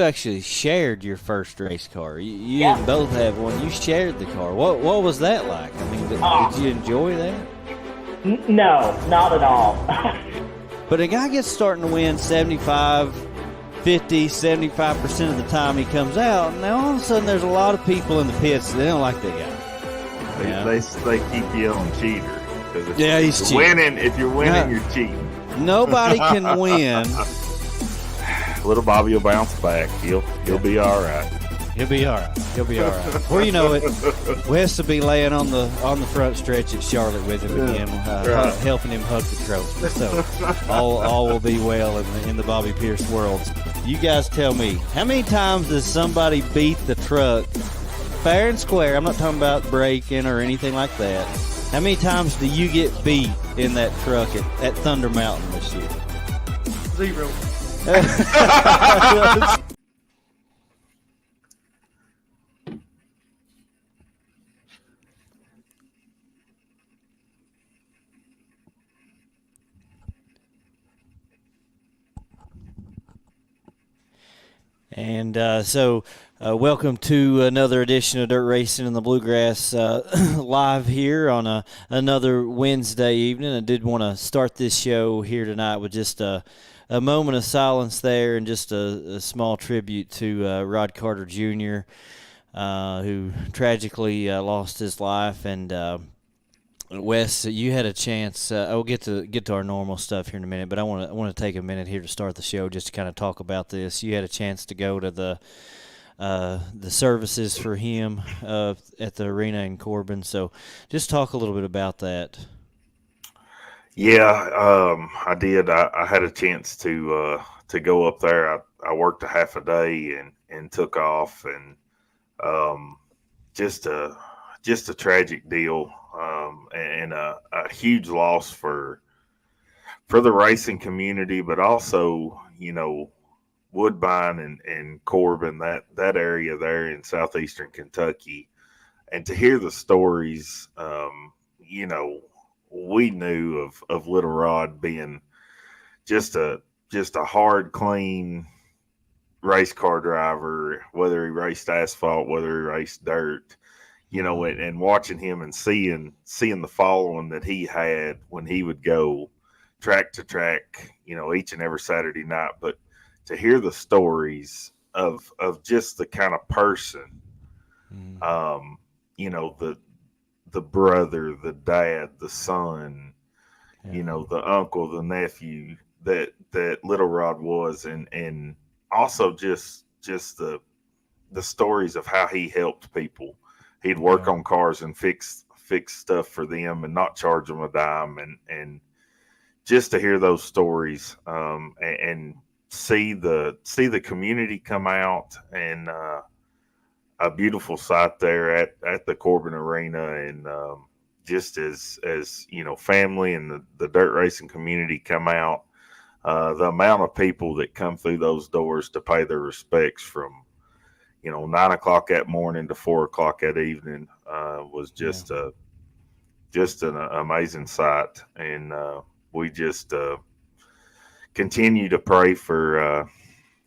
you actually shared your first race car. You Yeah. didn't both have one. You shared the car. What was that like? I mean, did you enjoy that? No, not at all. But a guy gets starting to win 75, 50, 75% of the time he comes out. Now all of a sudden there's a lot of people in the pits that they don't like that guy. Yeah. They keep yelling cheater. If he's cheating. Winning. If you're winning, you're cheating. Nobody can win. Little Bobby will bounce back. He'll be all right. He'll be all right. He'll be all right. Before you know it, Wes will be laying on the front stretch at Charlotte with him again, helping him hug the trophy. So all will be well in the Bobby Pierce world. You guys tell me, how many times does somebody beat the truck fair and square? I'm not talking about breaking or anything like that. How many times do you get beat in that truck at Thunder Mountain this year? 0. And welcome to another edition of Dirt Racing in the Bluegrass live here on another Wednesday evening. I did want to start this show here tonight with just a moment of silence there and just a small tribute to Rod Carter Jr., who tragically lost his life. And Wes, you had a chance. We'll get to our normal stuff here in a minute, but I want to take a minute here to start the show just to kind of talk about this. You had a chance to go to the services for him at the arena in Corbin, so just talk a little bit about that. Yeah, I did. I had a chance to go up there. I worked a half a day and took off, and just a tragic deal. And a huge loss for the racing community, but also, Woodbine and Corbin, that area there in southeastern Kentucky. And to hear the stories, we knew of Little Rod being just a hard, clean race car driver, whether he raced asphalt, whether he raced dirt. And watching him and seeing the following that he had when he would go track to track, each and every Saturday night. But to hear the stories of just the kind of person, the brother, the dad, the son, the uncle, the nephew that Little Rod was, and also just the stories of how he helped people. He'd work on cars and fix stuff for them and not charge them a dime. And just to hear those stories and see the community come out, and a beautiful sight there at the Corbin Arena. And just as family and the dirt racing community come out, the amount of people that come through those doors to pay their respects from 9 o'clock that morning to 4 o'clock that evening was just an amazing sight. And we just continue to pray for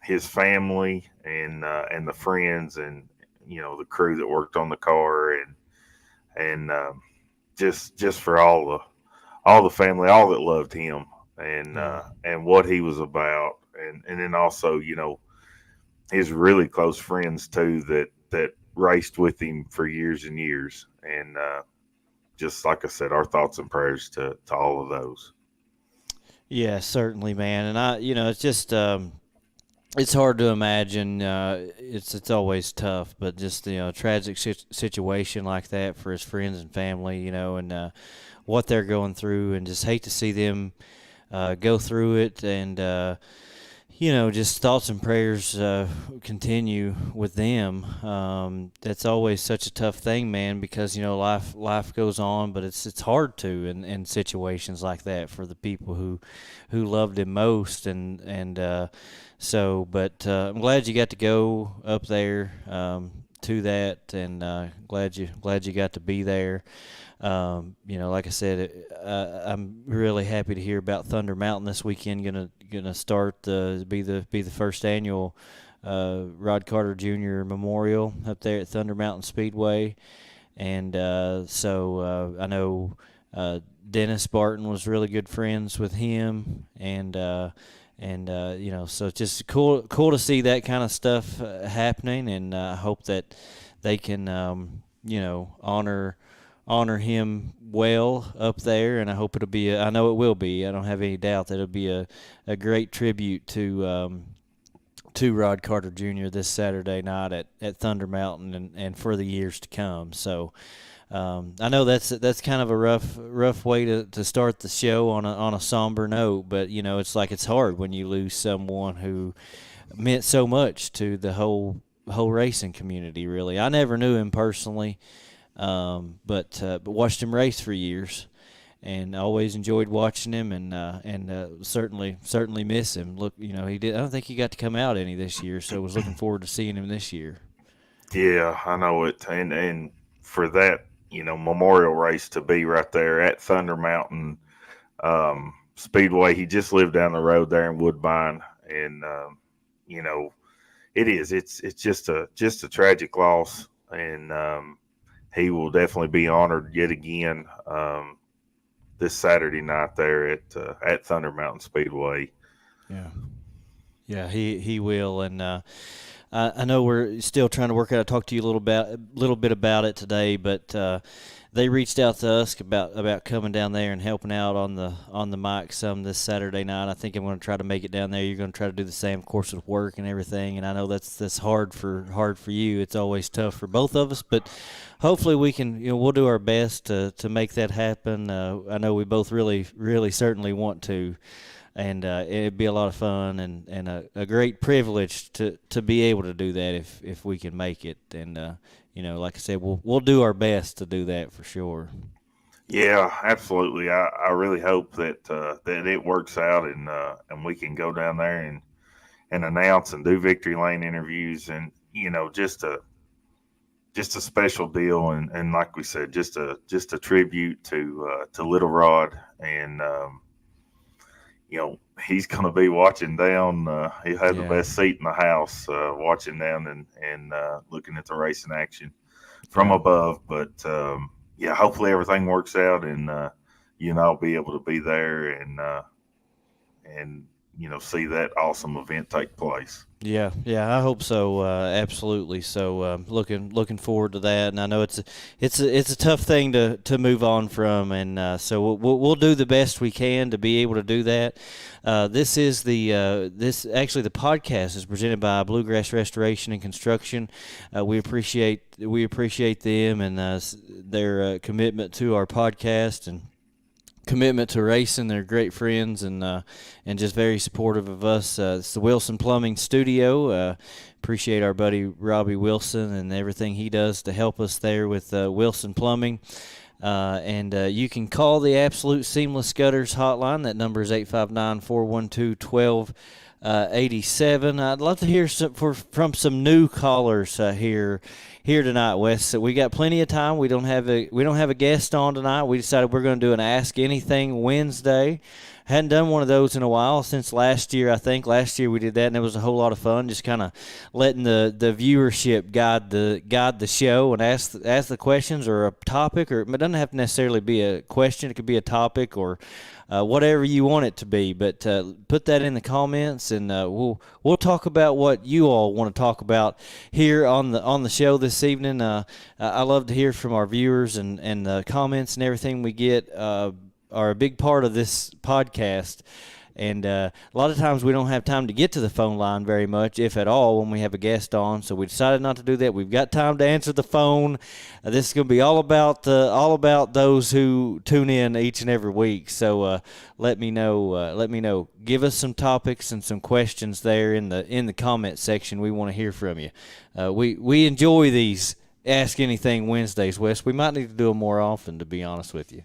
his family and the friends and the crew that worked on the car, and just for all the family, all that loved him and what he was about, and then also his really close friends too that raced with him for years and years. And just like I said, our thoughts and prayers to all of those. Yeah, certainly, man. And it's just it's hard to imagine. It's always tough, but just a tragic situation like that for his friends and family, and what they're going through, and just hate to see them go through it. And just thoughts and prayers continue with them. That's always such a tough thing, man, because life goes on, but it's hard to in situations like that for the people who loved him most, and so. But I'm glad you got to go up there to that, and glad you got to be there. Like I said, I'm really happy to hear about Thunder Mountain this weekend. Gonna start be the first annual Rod Carter Jr. Memorial up there at Thunder Mountain Speedway, and I know Dennis Barton was really good friends with him, so it's just cool to see that kind of stuff happening, and I hope that they can honor him well up there, and I hope it'll be. I know it will be. I don't have any doubt that it'll be a great tribute to Rod Carter Jr. this Saturday night at Thunder Mountain, and for the years to come. So. I know that's kind of a rough way to start the show on a somber note, but it's hard when you lose someone who meant so much to the whole racing community. Really, I never knew him personally, but watched him race for years, and I always enjoyed watching him, and certainly miss him. Look, he did. I don't think he got to come out any this year, so I was looking forward to seeing him this year. Yeah, I know it, and for that. Memorial race to be right there at Thunder Mountain Speedway. He just lived down the road there in Woodbine, and it's just a tragic loss, and he will definitely be honored yet again this Saturday night there at Thunder Mountain Speedway. Yeah, he will, and. I know we're still trying to work out. I talked to you a little bit about it today, but they reached out to us about coming down there and helping out on the mic some this Saturday night. I think I'm going to try to make it down there. You're going to try to do the same, of course, with work and everything. And I know that's hard for you. It's always tough for both of us, but hopefully we can. We'll do our best to make that happen. I know we both really, really certainly want to. And it'd be a lot of fun and a great privilege to be able to do that if we can make it. And like I said, we'll do our best to do that for sure. Yeah, absolutely. I really hope that that it works out and we can go down there and announce and do Victory Lane interviews, and just a special deal, and like we said, just a tribute to Little Rod, and he's going to be watching down. He had the best seat in the house, watching down and looking at the racing action from above. But hopefully everything works out, and I'll be able to be there and see that awesome event take place. Yeah, I hope so. Absolutely. So, looking forward to that. And I know it's a tough thing to move on from, and so we'll do the best we can to be able to do that. This the podcast is presented by Bluegrass Restoration and Construction. We appreciate them and their commitment to our podcast and commitment to racing. They're great friends and just very supportive of us. It's the Wilson Plumbing Studio. Appreciate our buddy Robbie Wilson and everything he does to help us there with Wilson Plumbing. And you can call the Absolute Seamless Gutters hotline. That number is 859-412-1287. I'd love to hear from some new callers here tonight, Wes. So we got plenty of time. We don't have a guest on tonight. We decided we're going to do an Ask Anything Wednesday. Hadn't done one of those in a while since last year. I think last year we did that, and it was a whole lot of fun. Just kind of letting the viewership guide the show and ask the questions or a topic, or it doesn't have to necessarily be a question. It could be a topic or whatever you want it to be. But put that in the comments, and we'll talk about what you all want to talk about here on the show this evening. I love to hear from our viewers, and the comments and everything we get are a big part of this podcast. And a lot of times we don't have time to get to the phone line very much, if at all, when we have a guest on. So we decided not to do that. We've got time to answer the phone. This is going to be all about those who tune in each and every week. So let me know. Give us some topics and some questions there in the comment section. We want to hear from you. We enjoy these Ask Anything Wednesdays, Wes. We might need to do them more often, to be honest with you.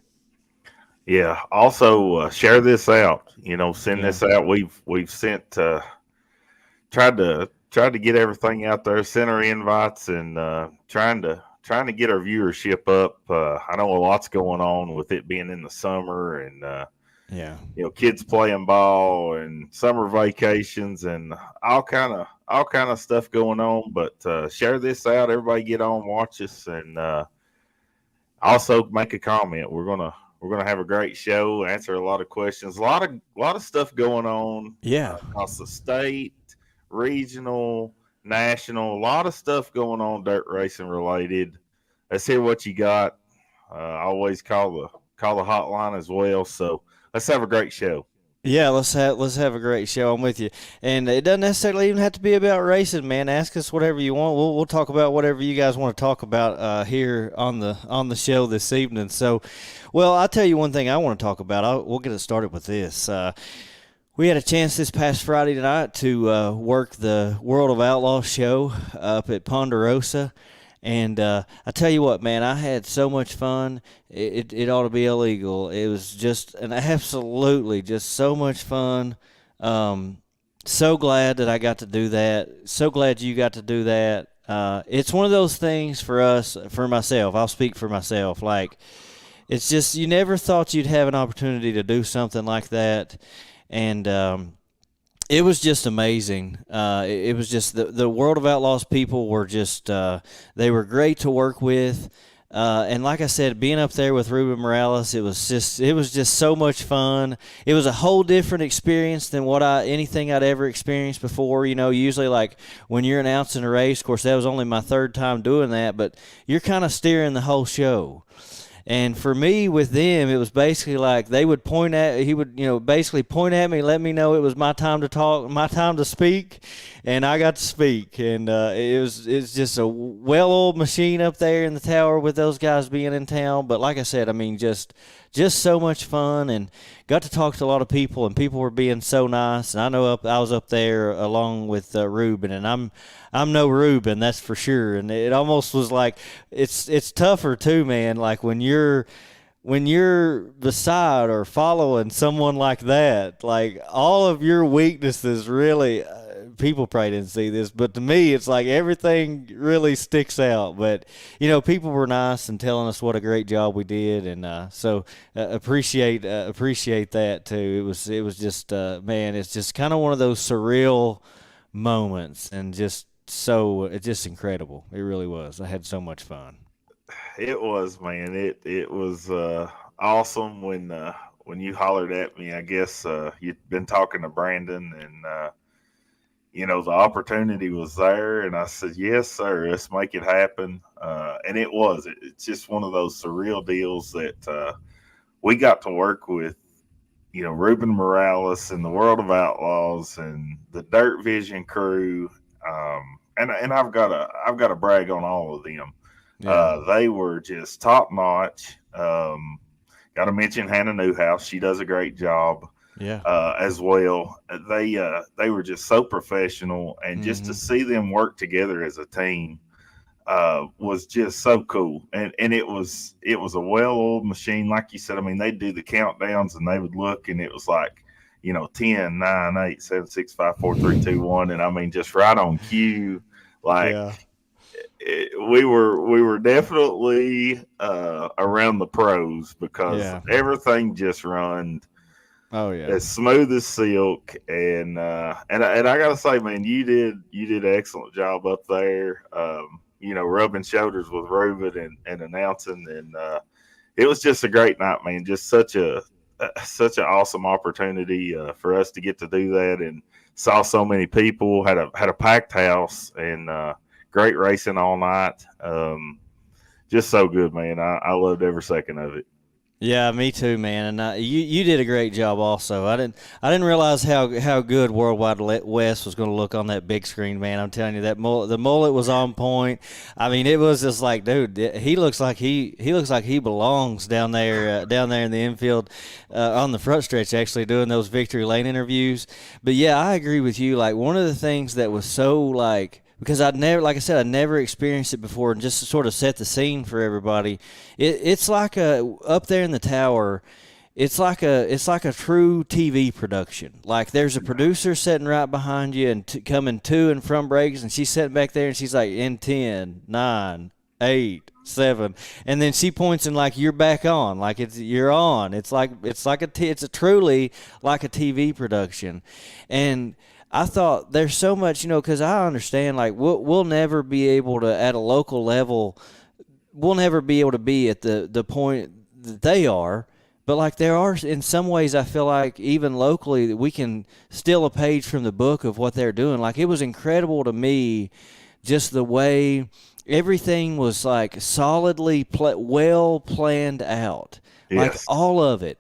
Yeah. Also, share this out. Send this out. We've sent tried to get everything out there. Sent our invites and trying to get our viewership up. I know a lot's going on with it being in the summer and Yeah. Kids playing ball and summer vacations and all kind of stuff going on. But share this out, everybody get on, watch us, and also make a comment. We're gonna have a great show, answer a lot of questions, a lot of stuff going on. Yeah. Across the state, regional, national, a lot of stuff going on dirt racing related. Let's hear what you got. I always call the hotline as well. So let's have a great show. Yeah, let's have a great show. I'm with you, and it doesn't necessarily even have to be about racing, man. Ask us whatever you want. We'll talk about whatever you guys want to talk about here on the show this evening. So, well, I'll tell you one thing I want to talk about. We'll get it started with this. We had a chance this past Friday night to work the World of Outlaws show up at Ponderosa. And I tell you what, man, I had so much fun. It ought to be illegal. It was just absolutely just so much fun. So glad that I got to do that. So glad you got to do that. It's one of those things for myself. I'll speak for myself. Like, it's just you never thought you'd have an opportunity to do something like that. And it was just amazing. It was just the World of Outlaws people were just they were great to work with. And like I said, being up there with Ruben Morales, it was just so much fun. It was a whole different experience than anything I'd ever experienced before. Usually like when you're announcing a race, of course that was only my third time doing that, but you're kind of steering the whole show. And for me, with them, it was basically like he would basically point at me, let me know it was my time to talk, my time to speak, and I got to speak. And it's just a well-oiled machine up there in the tower with those guys being in town. But like I said, I mean, just so much fun, and got to talk to a lot of people, and people were being so nice. And I know I was up there along with Ruben, and I'm no Ruben, that's for sure. And it almost was like it's tougher too, man. Like when you're beside or following someone like that, like all of your weaknesses really. People probably didn't see this, but to me, it's like everything really sticks out. But people were nice and telling us what a great job we did, and so appreciate that too. It was just man, it's just kind of one of those surreal moments, and it's just incredible. It really was. I had so much fun. It was, man. It was awesome when you hollered at me. I guess you'd been talking to Brandon, and the opportunity was there, and I said, yes, sir, let's make it happen. And it was. It's just one of those surreal deals that we got to work with, Ruben Morales and the World of Outlaws and the Dirt Vision crew. And I've got to brag on all of them. Yeah. They were just top notch. Got to mention Hannah Newhouse. She does a great job. Yeah. As well. They were just so professional, and just to see them work together as a team was just so cool. And it was a well-oiled machine, like you said. I mean, they'd do the countdowns, and they would look, and it was like 10, 9, 8, 7, 6, 5, 4, 3, 2, 1, and I mean just right on cue. Like we were definitely around the pros, because everything just run. Oh yeah, as smooth as silk, and I gotta say, man, you did an excellent job up there. Rubbing shoulders with Ruben and announcing, and it was just a great night, man. Just such an awesome opportunity for us to get to do that, and saw so many people. Had a packed house, and great racing all night. Just so good, man. I loved every second of it. Yeah, me too, man. And you did a great job also. I didn't realize how good Worldwide West was going to look on that big screen, man. I'm telling you, the mullet was on point. I mean, it was just like, dude, he looks like he belongs down there in the infield on the front stretch, actually doing those Victory Lane interviews. But yeah, I agree with you. Like, one of the things that was so like, because I'd never experienced it before, and just to sort of set the scene for everybody, it's like up there in the tower, it's like a true TV production. Like, there's a producer sitting right behind you and coming to and from breaks, and she's sitting back there, and she's like, in 10, 9, 8, 7, and then she points and like you're back on, like you're on. It's truly like a TV production, and I thought there's so much, because I understand like we'll never be able to at a local level, we'll never be able to be at the point that they are. But like there are, in some ways, I feel like even locally that we can steal a page from the book of what they're doing. Like it was incredible to me, just the way everything was like solidly well planned out, like Yes. all of it.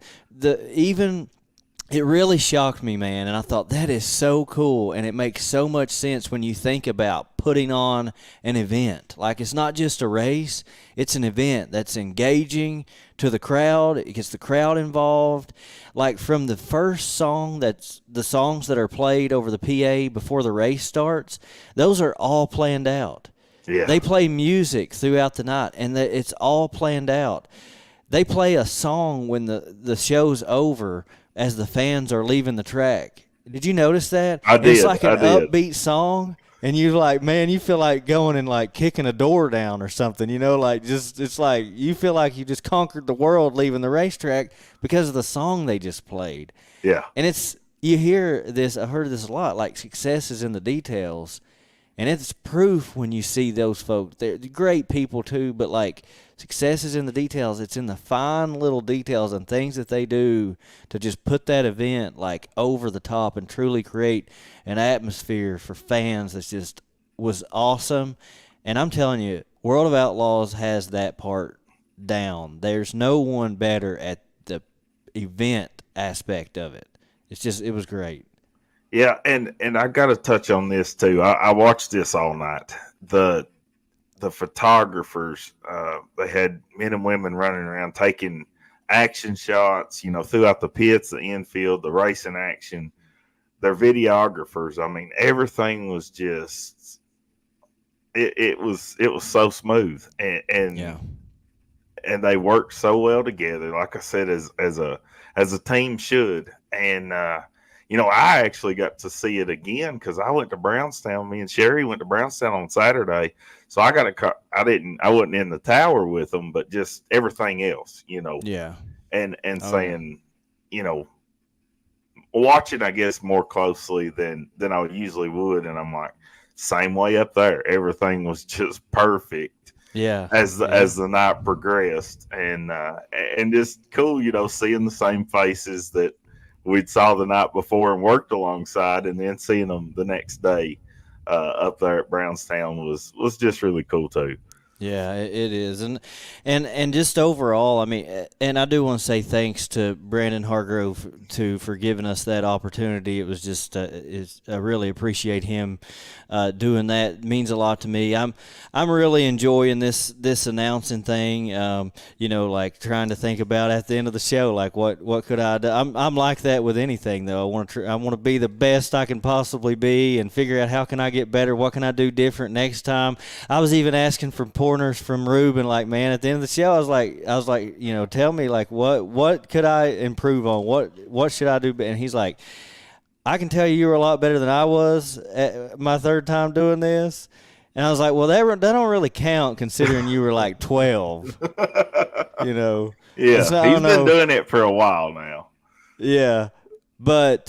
It really shocked me, man, and I thought that is so cool, and it makes so much sense when you think about putting on an event. Like it's not just a race, it's an event that's engaging to the crowd. It gets the crowd involved. Like from the first song, that's the songs that are played over the PA before the race starts, those are all planned out. Yeah. They play music throughout the night, and it's all planned out. They play a song when the show's over as the fans are leaving the track. Did you notice that? I did. It's like an I did. upbeat song, and you're like, man, you feel like going and like kicking a door down or something, like just it's like you feel like you just conquered the world leaving the racetrack because of the song they just played. Yeah. And you hear this, I heard this a lot, like success is in the details. And it's proof when you see those folks. They're great people too, but like success is in the details. It's in the fine little details and things that they do to just put that event like over the top and truly create an atmosphere for fans that just was awesome. And I'm telling you, World of Outlaws has that part down. There's no one better at the event aspect of it. It was great. Yeah, and I got to touch on this too. I watched this all night. The photographers, they had men and women running around taking action shots, throughout the pits, the infield, the racing action. Their videographers, I mean, everything was just it was so smooth, and Yeah. and they worked so well together. Like I said, as a team should, and I actually got to see it again because I went to Brownstown. Me and Sherry went to Brownstown on Saturday, so I wasn't in the tower with them, but just everything else, Yeah. and Oh, saying, watching, I guess, more closely than I usually would, and I'm like, same way up there. Everything was just perfect Yeah. as the night progressed, and just cool, seeing the same faces that we'd saw the night before and worked alongside, and then seeing them the next day up there at Brownstown was just really cool too. Yeah, it is, and just overall, I mean, and I do want to say thanks to Brandon Hargrove for giving us that opportunity. It was just, I really appreciate him doing that. It means a lot to me. I'm really enjoying this announcing thing. Like trying to think about at the end of the show, like what could I do? I'm like that with anything though. I want to be the best I can possibly be and figure out how can I get better. What can I do different next time? I was even asking for pointers from Ruben, like, man, at the end of the show, I was like, tell me, like, what could I improve on? What should I do? And he's like, I can tell you were a lot better than I was at my third time doing this. And I was like, well, that don't really count considering you were like 12, Yeah, So, he's been doing it for a while now. Yeah. But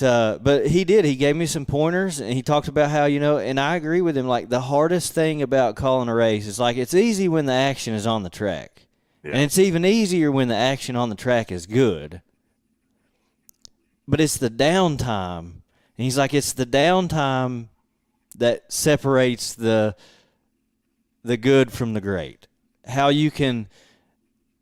he did. He gave me some pointers, and he talked about how, and I agree with him, like the hardest thing about calling a race is like it's easy when the action is on the track. Yeah. And it's even easier when the action on the track is good. But it's the downtime. And he's like, it's the downtime that separates the good from the great. How you can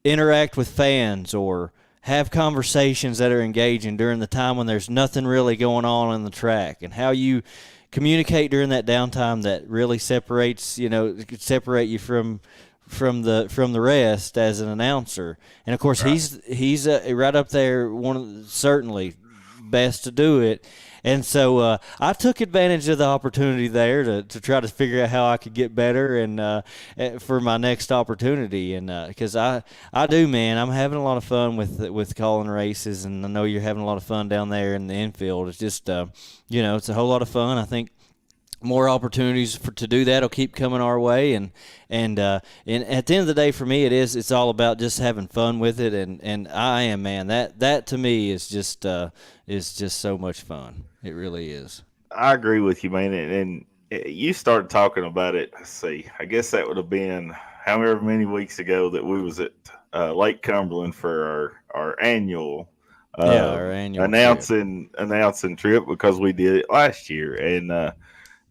interact with fans or have conversations that are engaging during the time when there's nothing really going on the track, and how you communicate during that downtime that really separates, could separate you from the rest as an announcer. And of course, Right. he's right up there, one of the, certainly best to do it. And so I took advantage of the opportunity there to try to figure out how I could get better and for my next opportunity. And because I do, man, I'm having a lot of fun with calling races, and I know you're having a lot of fun down there in the infield. It's just, it's a whole lot of fun. I think more opportunities to do that will keep coming our way, and at the end of the day, for me, it's all about just having fun with it, and I am, man, that to me is just so much fun. It really is. I agree with you, man. And you started talking about it. Let's see, I guess that would have been however many weeks ago that we was at Lake Cumberland for our annual Our annual announcing trip, because we did it last year, and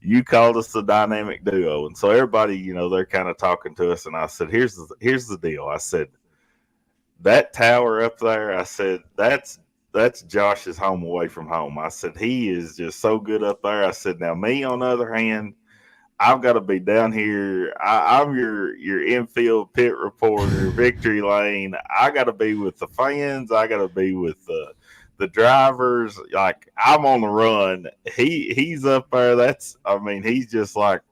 you called us the dynamic duo, and so everybody, they're kind of talking to us, and I said, here's the deal. I said, that tower up there, I said, that's Josh's home away from home. I said, he is just so good up there. I said, now me, on the other hand, I've got to be down here. I'm your infield pit reporter, victory lane. I got to be with the fans. I got to be with the drivers. Like, I'm on the run. He's up there. He's just like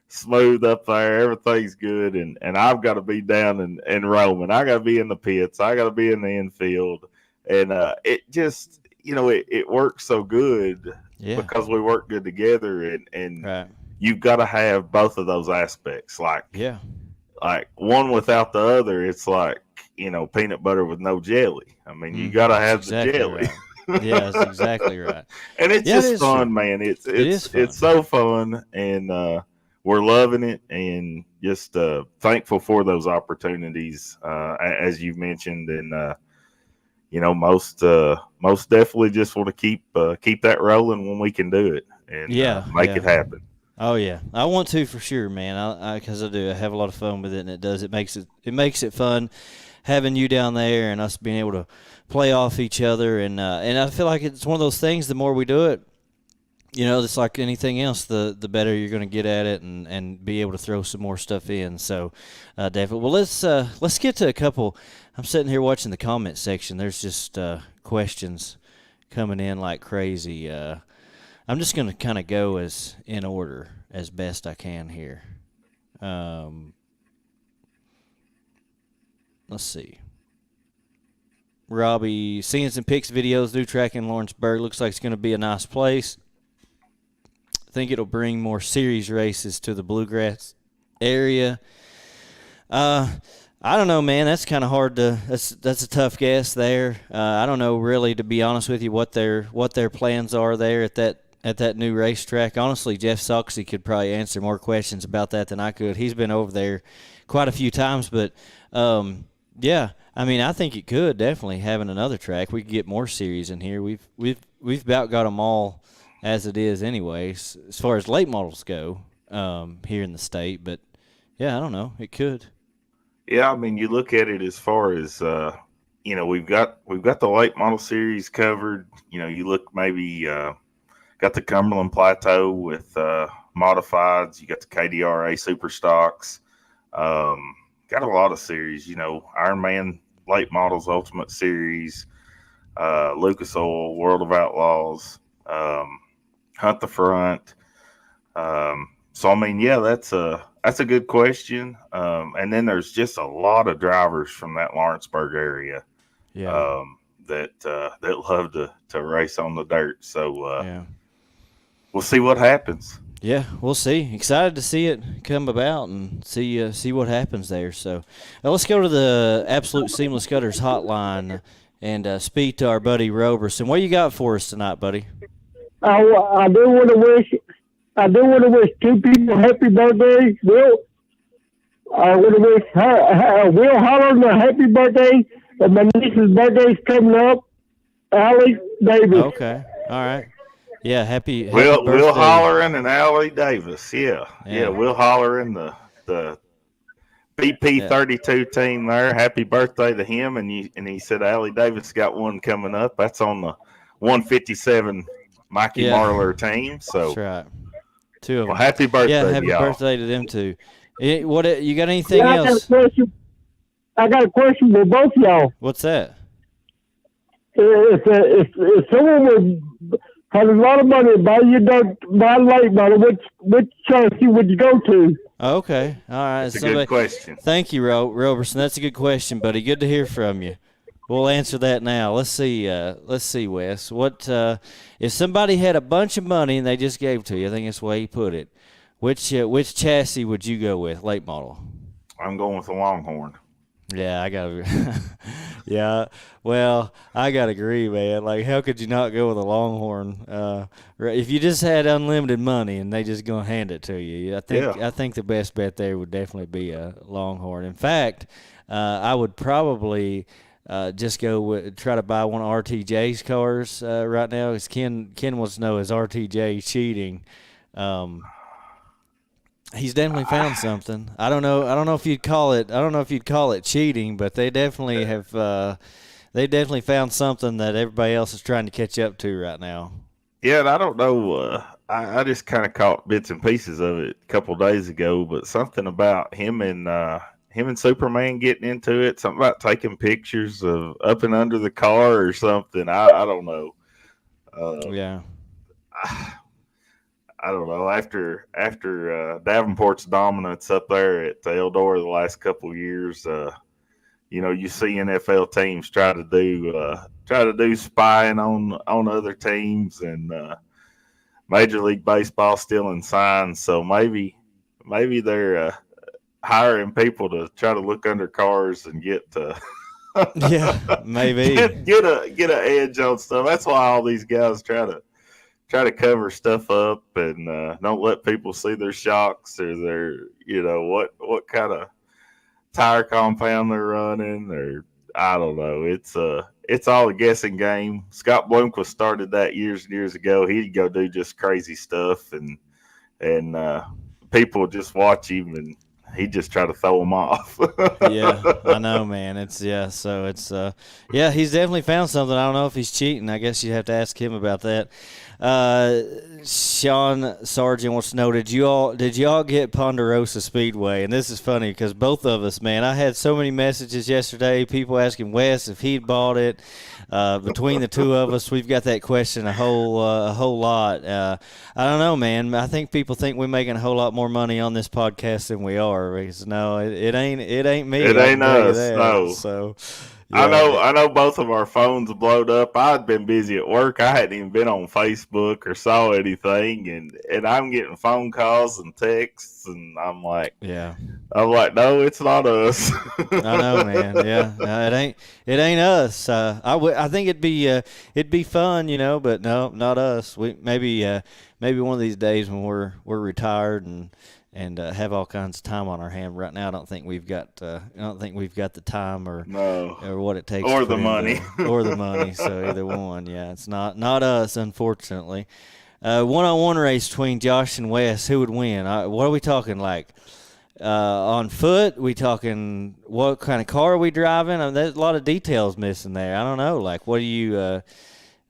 smooth up there. Everything's good, and I've got to be down and roaming. I got to be in the pits. I got to be in the infield, and it just it works so good because we work good together, and right. You've got to have both of those aspects. Like one without the other, it's like peanut butter with no jelly. You got to have the jelly. Right. Yeah, that's exactly right. And it's just fun, true. Man. It's so fun, and we're loving it, and just thankful for those opportunities, as you mentioned, and most definitely just want to keep that rolling when we can do it, and make it happen. Oh yeah, I want to for sure, man. Because I do. I have a lot of fun with it, and it makes it fun having you down there and us being able to play off each other, and I feel like it's one of those things. The more we do it, it's like anything else. The better you're going to get at it, and be able to throw some more stuff in. So, definitely. Well, let's get to a couple. I'm sitting here watching the comment section. There's just questions coming in like crazy. I'm just going to kind of go as in order as best I can here. Let's see. Robbie, seeing some pics, videos, new track in Lawrenceburg. Looks like it's going to be a nice place. I think it'll bring more series races to the Bluegrass area. I don't know, man. That's kind of hard to. That's a tough guess there. I don't know really, to be honest with you, what their plans are there at that new racetrack. Honestly, Jeff Soxie could probably answer more questions about that than I could. He's been over there quite a few times, but yeah, I think it could definitely having another track. We could get more series in here. We've about got them all as it is, anyways, as far as late models go here in the state. But yeah, I don't know. It could. Yeah, you look at it as far as we've got the late model series covered. You look maybe. Got the Cumberland Plateau with modifieds. You got the KDRA Super Stocks. Got a lot of series. Ironman Late Models Ultimate Series, Lucas Oil, World of Outlaws, Hunt the Front. That's a good question. And then there's just a lot of drivers from that Lawrenceburg area. Yeah. That love to race on the dirt. So we'll see what happens. Yeah, we'll see. Excited to see it come about and see what happens there. So let's go to the Absolute Seamless Gutters hotline and speak to our buddy Roberson. What you got for us tonight, buddy? I do want to wish two people happy birthday. I want to wish Will Holland a happy birthday, and my niece's birthday's coming up. Allie Davis. Okay, all right. Yeah, happy Will birthday. Will Holleran and Allie Davis. Yeah. Will Holleran, the BP 32 team there. Happy birthday to him. And he said Allie Davis got one coming up. That's on the 157 Mikey Marler team. So that's right. Two of them. Well, happy birthday, happy y'all. birthday to them too. What you got? Anything else? I got a question for both y'all. What's that? If someone would had a lot of money to buy late model, which chassis would you go to? Okay, all right. That's a good question. Thank you, Roberson. That's a good question, buddy. Good to hear from you. we'll answer that now. Let's see, Wes. What if somebody had a bunch of money and they just gave it to you? I think that's the way he put it. Which chassis would you go with, late model? I'm going with the Longhorn. Yeah, I gotta. Yeah, well, I gotta agree, man. Like, how could you not go with a Longhorn? If you just had unlimited money and they just gonna hand it to you, I think the best bet there would definitely be a Longhorn. In fact, I would probably just try to buy one of RTJ's cars right now. Because Ken wants to know, is RTJ cheating? He's definitely found something. I don't know if you'd call it cheating, but they definitely have. They definitely found something that everybody else is trying to catch up to right now. Yeah, and I don't know. I just kind of caught bits and pieces of it a couple days ago, but something about him and Superman getting into it. Something about taking pictures of up and under the car or something. I don't know. Yeah. I don't know. After Davenport's dominance up there at Eldora the last couple of years, you see NFL teams try to do spying on other teams, and Major League Baseball stealing signs. So maybe they're hiring people to try to look under cars and get yeah, maybe get an edge on stuff. That's why all these guys try to cover stuff up and don't let people see their shocks or their, what kind of tire compound they're running, or I don't know. It's all a guessing game. Scott Bloomquist started that years and years ago. He'd go do just crazy stuff, and people just watch him, and he just try to throw them off. Yeah, I know, man. So it's he's definitely found something. I don't know if he's cheating. I guess you'd have to ask him about that. Sean Sargent wants to know, did you all get Ponderosa Speedway? And this is funny because both of us, man, I had so many messages yesterday, people asking Wes if he'd bought it. Between the two of us, we've got that question a whole lot. I don't know, man. I think people think we're making a whole lot more money on this podcast than we are. Because no, it ain't me. It ain't us. No. So. Yeah. I know both of our phones blowed up. I'd been busy at work. I hadn't even been on Facebook or saw anything, and I'm getting phone calls and texts, and I'm like, no, it's not us. I know, man. Yeah, no, it ain't us. I think it'd be fun, but no, not us. We maybe one of these days when we're retired and have all kinds of time on our hand. Right now, I don't think we've got the time or what it takes, or the money, or the money. So either one, it's not us, unfortunately. One-on-one race between Josh and Wes. Who would win? What are we talking like? On foot? We talking what kind of car are we driving? There's a lot of details missing there. I don't know. Like, what do you?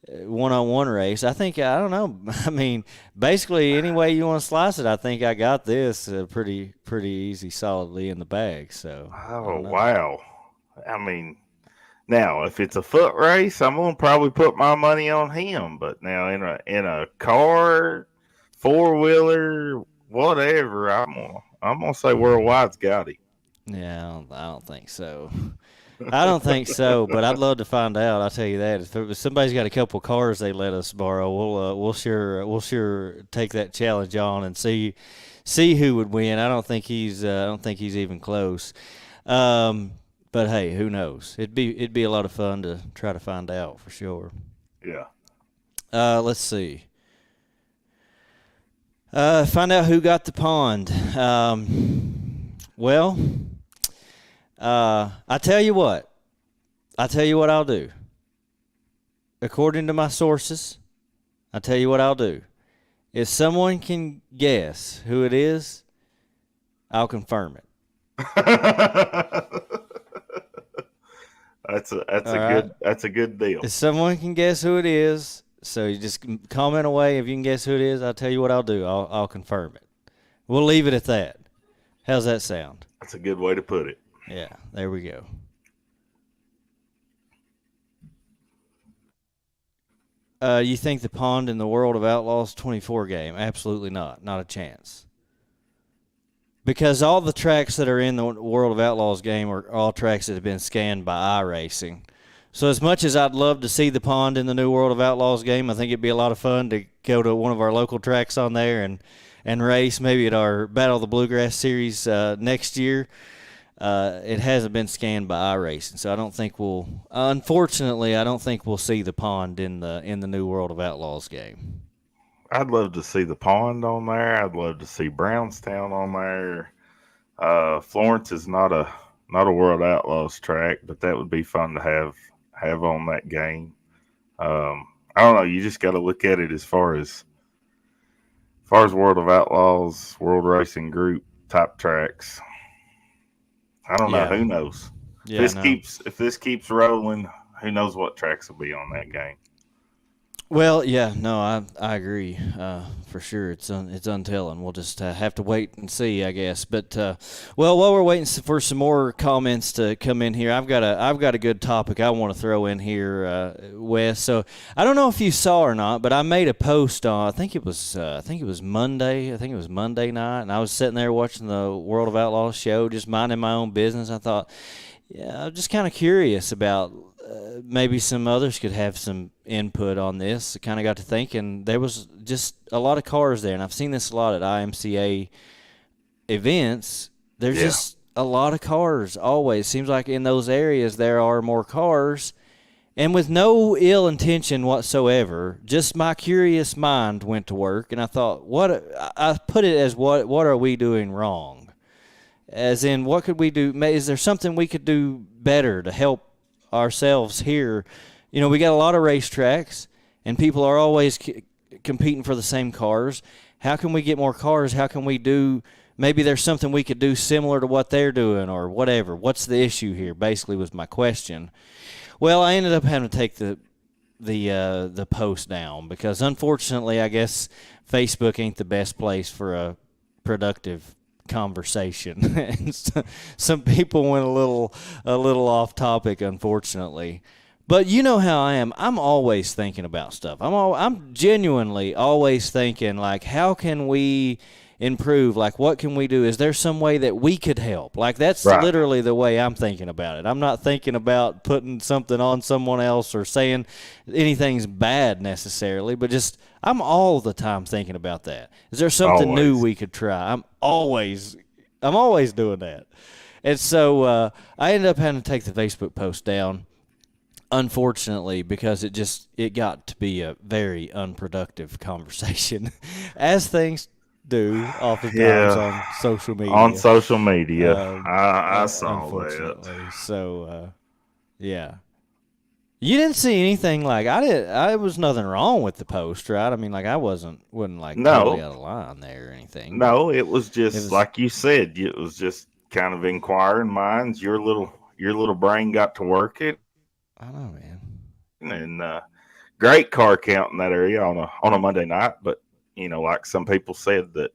One-on-one race. I don't know. I mean, basically, any way you want to slice it, I think I got this pretty easy, solidly in the bag. So. Oh wow! I mean, now if it's a foot race, I'm gonna probably put my money on him. But now in a car, 4-wheeler, whatever, I'm gonna say Worldwide's got him. Yeah, I don't think so. I don't think so, but I'd love to find out. I'll tell you that. If somebody's got a couple cars they let us borrow, we'll sure take that challenge on and see who would win. I don't think he's even close. But hey, who knows? It'd be a lot of fun to try to find out for sure. Yeah. Let's see. Find out who got the pond. Well. I tell you what I'll do. According to my sources, I tell you what I'll do. If someone can guess who it is, I'll confirm it. That's a good deal. If someone can guess who it is, so you just comment away. If you can guess who it is, I'll tell you what I'll do. I'll confirm it. We'll leave it at that. How's that sound? That's a good way to put it. Yeah, there we go. You think the pond in the World of Outlaws 24 game? Absolutely not. Not a chance. Because all the tracks that are in the World of Outlaws game are all tracks that have been scanned by iRacing. So as much as I'd love to see the pond in the New World of Outlaws game, I think it'd be a lot of fun to go to one of our local tracks on there and race, maybe at our Battle of the Bluegrass Series next year. It hasn't been scanned by iRacing, so I don't think unfortunately, I don't think we'll see the pond in the New World of Outlaws game. I'd love to see the pond on there. I'd love to see Brownstown on there. Florence is not a World Outlaws track, but that would be fun to have on that game. I don't know. You just got to look at it as far as World of Outlaws, World Racing Group type tracks. I don't know. Yeah. Who knows? Yeah, If this keeps rolling, who knows what tracks will be on that game? Well, yeah, no, I agree for sure. It's untelling. We'll just have to wait and see, I guess. But well, while we're waiting for some more comments to come in here, I've got a good topic I want to throw in here, Wes. So I don't know if you saw or not, but I made a post on. I think it was Monday. I think it was Monday night, and I was sitting there watching the World of Outlaws show, just minding my own business. I thought, yeah, I'm just kind of curious about. Maybe some others could have some input on this. I kind of got to thinking there was just a lot of cars there, and I've seen this a lot at IMCA events. There's just a lot of cars always. Seems like in those areas there are more cars, and with no ill intention whatsoever, just my curious mind went to work, and I thought, I put it as what are we doing wrong? As in, what could we do? Is there something we could do better to help ourselves here? You know, we got a lot of racetracks, and people are always competing for the same cars. How can we get more cars? How can we do? Maybe there's something we could do similar to what they're doing, or whatever. What's the issue here? Basically, was my question. Well, I ended up having to take the post down because, unfortunately, I guess Facebook ain't the best place for a productive conversation. And some people went a little off topic, unfortunately. But you know how I am. I'm always thinking about stuff. I'm genuinely always thinking, like, how can we improve? Like, what can we do? Is there some way that we could help? Like, that's Right. literally the way I'm thinking about it. I'm not thinking about putting something on someone else or saying anything's bad necessarily, but just I'm all the time thinking about that. Is there something new we could try? I'm always doing that. And so I ended up having to take the Facebook post down, unfortunately, because it got to be a very unproductive conversation, as things do oftentimes on social media. On social media, I saw that. So, yeah. You didn't see anything like I was nothing wrong with the post, right? I mean, like I wasn't like totally out of line there or anything. No, it was just like you said. It was just kind of inquiring minds. Your little brain got to work it. I know, man. And great car count in that area on a Monday night. But you know, like some people said, that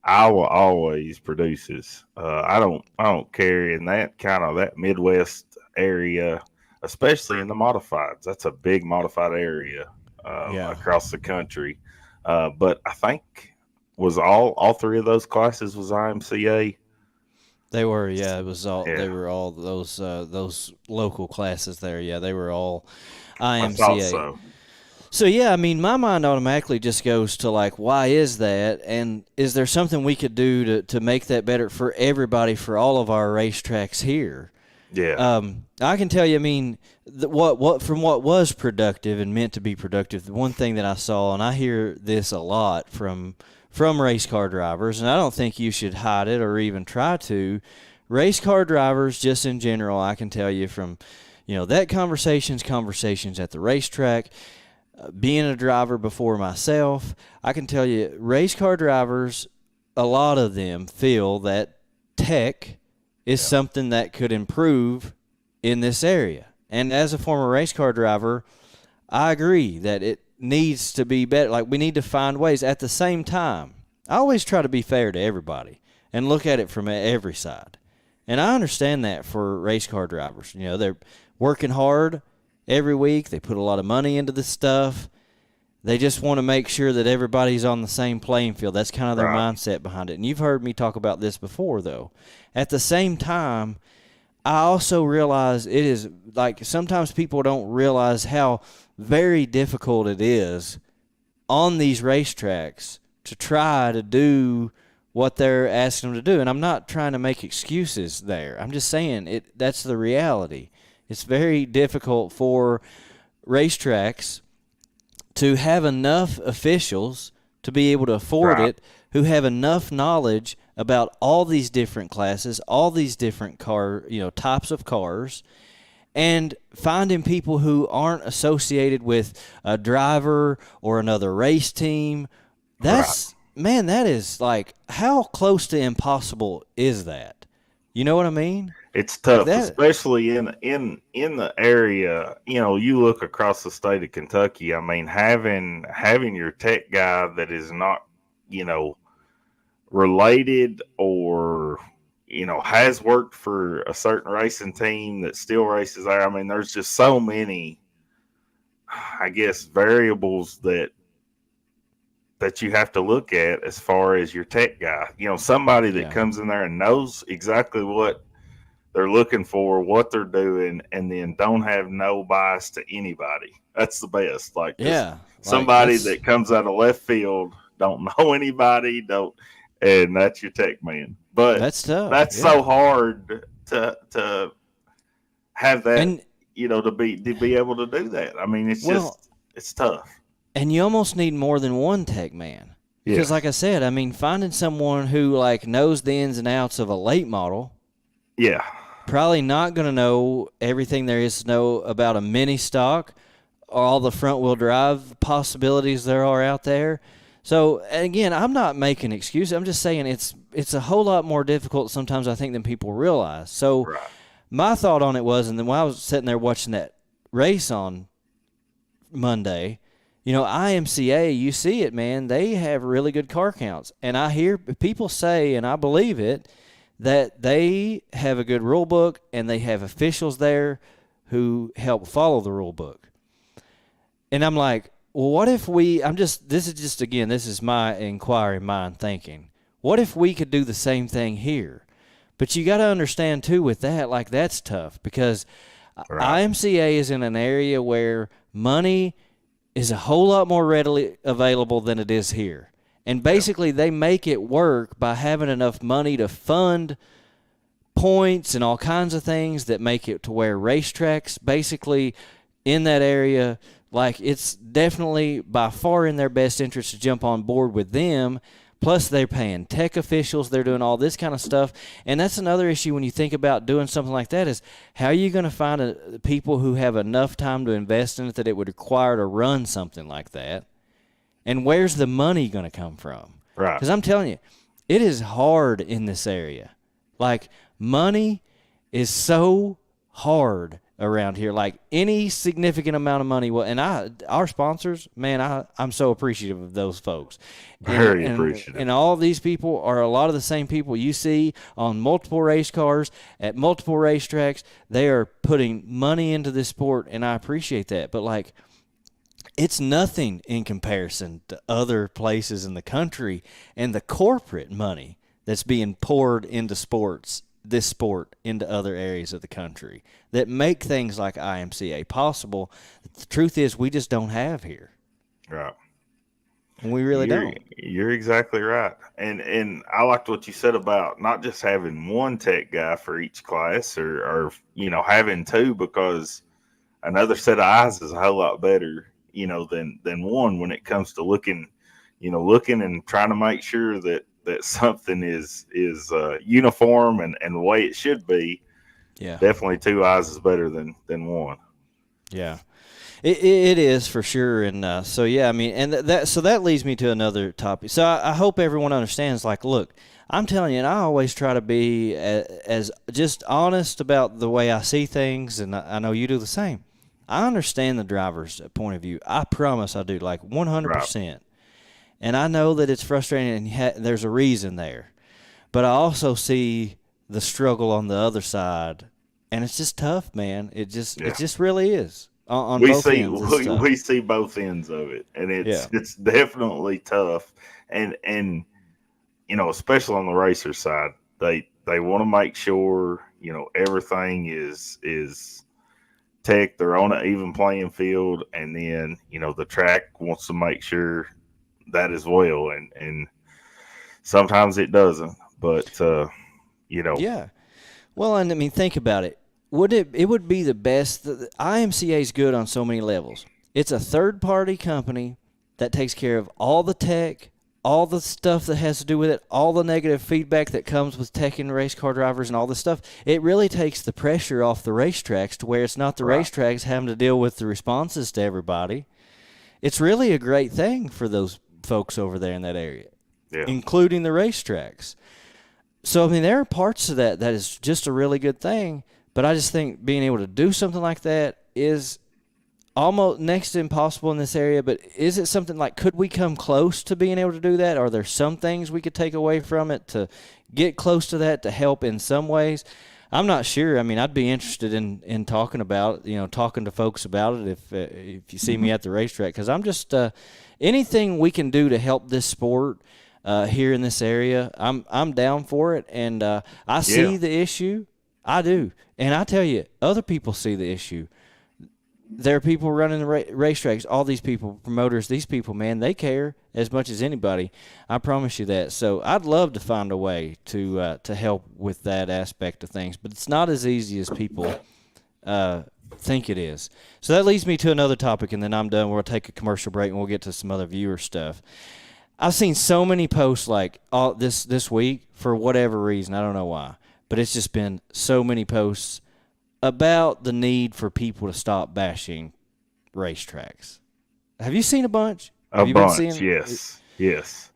Iowa always produces. I don't care in that Midwest area. Especially in the modifieds. That's a big modified area across the country. But I think was all three of those classes was IMCA. They were, yeah. It was all they were all those local classes there. Yeah, they were all IMCA. I thought so. So yeah, I mean, my mind automatically just goes to like, why is that? And is there something we could do to make that better for everybody, for all of our racetracks here? Yeah. I can tell you, I mean, what from what was productive and meant to be productive, the one thing that I saw, and I hear this a lot from race car drivers, and I don't think you should hide it or even try to. Race car drivers, just in general, I can tell you from, that conversations at the racetrack, being a driver before myself, I can tell you, race car drivers, a lot of them feel that tech is something that could improve in this area. And as a former race car driver, I agree that it needs to be better. Like, we need to find ways. At the same time, I always try to be fair to everybody and look at it from every side. And I understand that for race car drivers. They're working hard every week. They put a lot of money into this stuff. They just want to make sure that everybody's on the same playing field. That's kind of their mindset behind it. And you've heard me talk about this before, though. At the same time, I also realize it is like sometimes people don't realize how very difficult it is on these racetracks to try to do what they're asking them to do. And I'm not trying to make excuses there. I'm just saying that's the reality. It's very difficult for racetracks to have enough officials to be able to afford Right. it, who have enough knowledge about all these different classes, all these different types of cars, and finding people who aren't associated with a driver or another race team. That's man, that is like, how close to impossible is that? You know what I mean? It's tough, that- especially in the area. You know, you look across the state of Kentucky. I mean, having your tech guy that is not, you know, related or, you know, has worked for a certain racing team that still races there. I mean, there's just so many, I guess, variables that you have to look at as far as your tech guy. You know, somebody that Yeah. comes in there and knows exactly what they're looking for, what they're doing, and then don't have no bias to anybody. That's the best. Like, Yeah. somebody Like, that comes out of left field, don't know anybody, and that's your tech man. But that's tough. that's yeah. so hard to have that, And you know, to be able to do that. I mean, it's tough. And you almost need more than one tech man. Because Yeah. like I said, I mean, finding someone who like knows the ins and outs of a late model, Yeah. probably not going to know everything there is to know about a mini stock or all the front wheel drive possibilities there are out there. So again, I'm not making excuses. I'm just saying it's a whole lot more difficult sometimes, I think, than people realize. So Right. my thought on it was, and then when I was sitting there watching that race on Monday, you know, IMCA, you see it, man, they have really good car counts. And I hear people say, and I believe it, that they have a good rule book and they have officials there who help follow the rule book. And I'm like, well, what if this is my inquiring mind thinking. What if we could do the same thing here? But you got to understand, too, with that, like, that's tough because Right. IMCA is in an area where money is a whole lot more readily available than it is here. And basically, they make it work by having enough money to fund points and all kinds of things that make it to where racetracks basically in that area, like, it's definitely by far in their best interest to jump on board with them. Plus, they're paying tech officials. They're doing all this kind of stuff. And that's another issue when you think about doing something like that is how are you going to find people who have enough time to invest in it that it would require to run something like that? And where's the money going to come from? Right. Because I'm telling you, it is hard in this area. Like, money is so hard around here. Like, any significant amount of money will, and our sponsors, man, I'm so appreciative of those folks. Very And appreciative. And all of these people are a lot of the same people you see on multiple race cars at multiple racetracks. They are putting money into this sport, and I appreciate that. But like, it's nothing in comparison to other places in the country and the corporate money that's being poured into this sport into other areas of the country that make things like IMCA possible. The truth is, we just don't have here. Right. And we really don't. You're exactly right. And I liked what you said about not just having one tech guy for each class or you know, having two, because another set of eyes is a whole lot better, you know, than one when it comes to looking and trying to make sure that something is uniform and the way it should be. Yeah. Definitely two eyes is better than one. Yeah. It is for sure, and so yeah, I mean, and that leads me to another topic. So I hope everyone understands. Like, look, I'm telling you, and I always try to be as just honest about the way I see things, and I know you do the same. I understand the driver's point of view. I promise I do, like 100%. And I know that it's frustrating, and there's a reason there. But I also see the struggle on the other side, and it's just tough, man. It just really is. On we both see ends, it's tough. we see both ends of it, and it's definitely tough. And you know, especially on the racer side, they want to make sure, everything is tech. They're on an even playing field, and then the track wants to make sure that as well, and sometimes it doesn't. But Yeah. Well, and I mean, think about it. It would be the best. The IMCA is good on so many levels. It's a third-party company that takes care of all the tech, all the stuff that has to do with it, all the negative feedback that comes with tech and race car drivers and all this stuff. It really takes the pressure off the racetracks to where it's not the racetracks having to deal with the responses to everybody. It's really a great thing for those folks over there in that area, including the racetracks. So, I mean, there are parts of that is just a really good thing, but I just think being able to do something like that is almost next to impossible in this area. But is it something like, could we come close to being able to do that? Are there some things we could take away from it to get close to that, to help in some ways? I'm not sure. I mean, I'd be interested in talking about it, talking to folks about it if you see me at the racetrack, because I'm just anything we can do to help this sport here in this area, I'm down for it. And I see the issue. I do. And I tell you, other people see the issue. There are people running the racetracks, all these people, promoters, these people, man, they care as much as anybody. I promise you that. So I'd love to find a way to help with that aspect of things, but it's not as easy as people think it is. So that leads me to another topic, and then I'm done. We'll take a commercial break, and we'll get to some other viewer stuff. I've seen so many posts like all this week for whatever reason. I don't know why, but it's just been so many posts about the need for people to stop bashing racetracks. Have you seen a bunch? Been seeing, yes.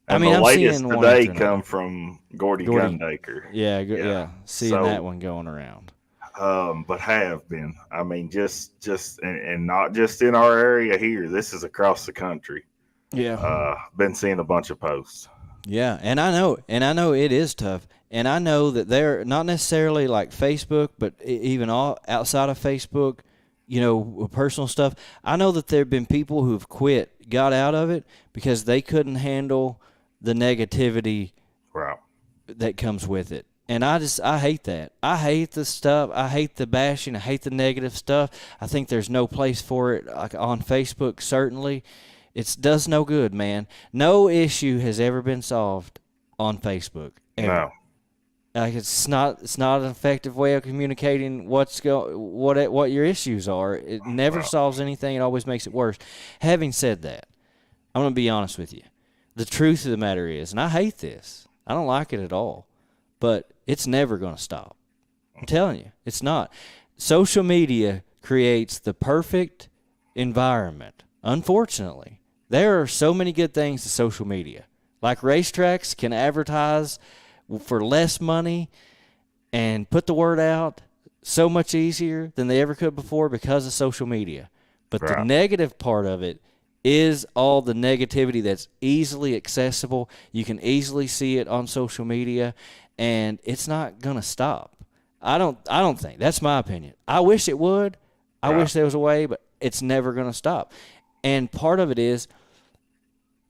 And I mean, the latest today come from Gordy Gundaker. Yeah. Seeing that one going around. But have been. I mean, just and not just in our area here. This is across the country. Yeah. Been seeing a bunch of posts. Yeah, and I know it is tough. And I know that they're not necessarily like Facebook, but even all outside of Facebook, personal stuff. I know that there have been people who've quit, got out of it because they couldn't handle the negativity that comes with it. And I hate that. I hate the stuff. I hate the bashing. I hate the negative stuff. I think there's no place for it on Facebook, certainly. It does no good, man. No issue has ever been solved on Facebook. Ever. No. Like it's not an effective way of communicating what your issues are. It never solves anything. It always makes it worse. Having said that, I'm going to be honest with you. The truth of the matter is, and I hate this. I don't like it at all. But it's never going to stop. I'm telling you, it's not. Social media creates the perfect environment. Unfortunately, there are so many good things to social media. Like racetracks can advertise for less money and put the word out so much easier than they ever could before because of social media. But the negative part of it is all the negativity that's easily accessible. You can easily see it on social media, and it's not going to stop. I don't think. That's my opinion. I wish it would. I wish there was a way, but it's never going to stop. And part of it is,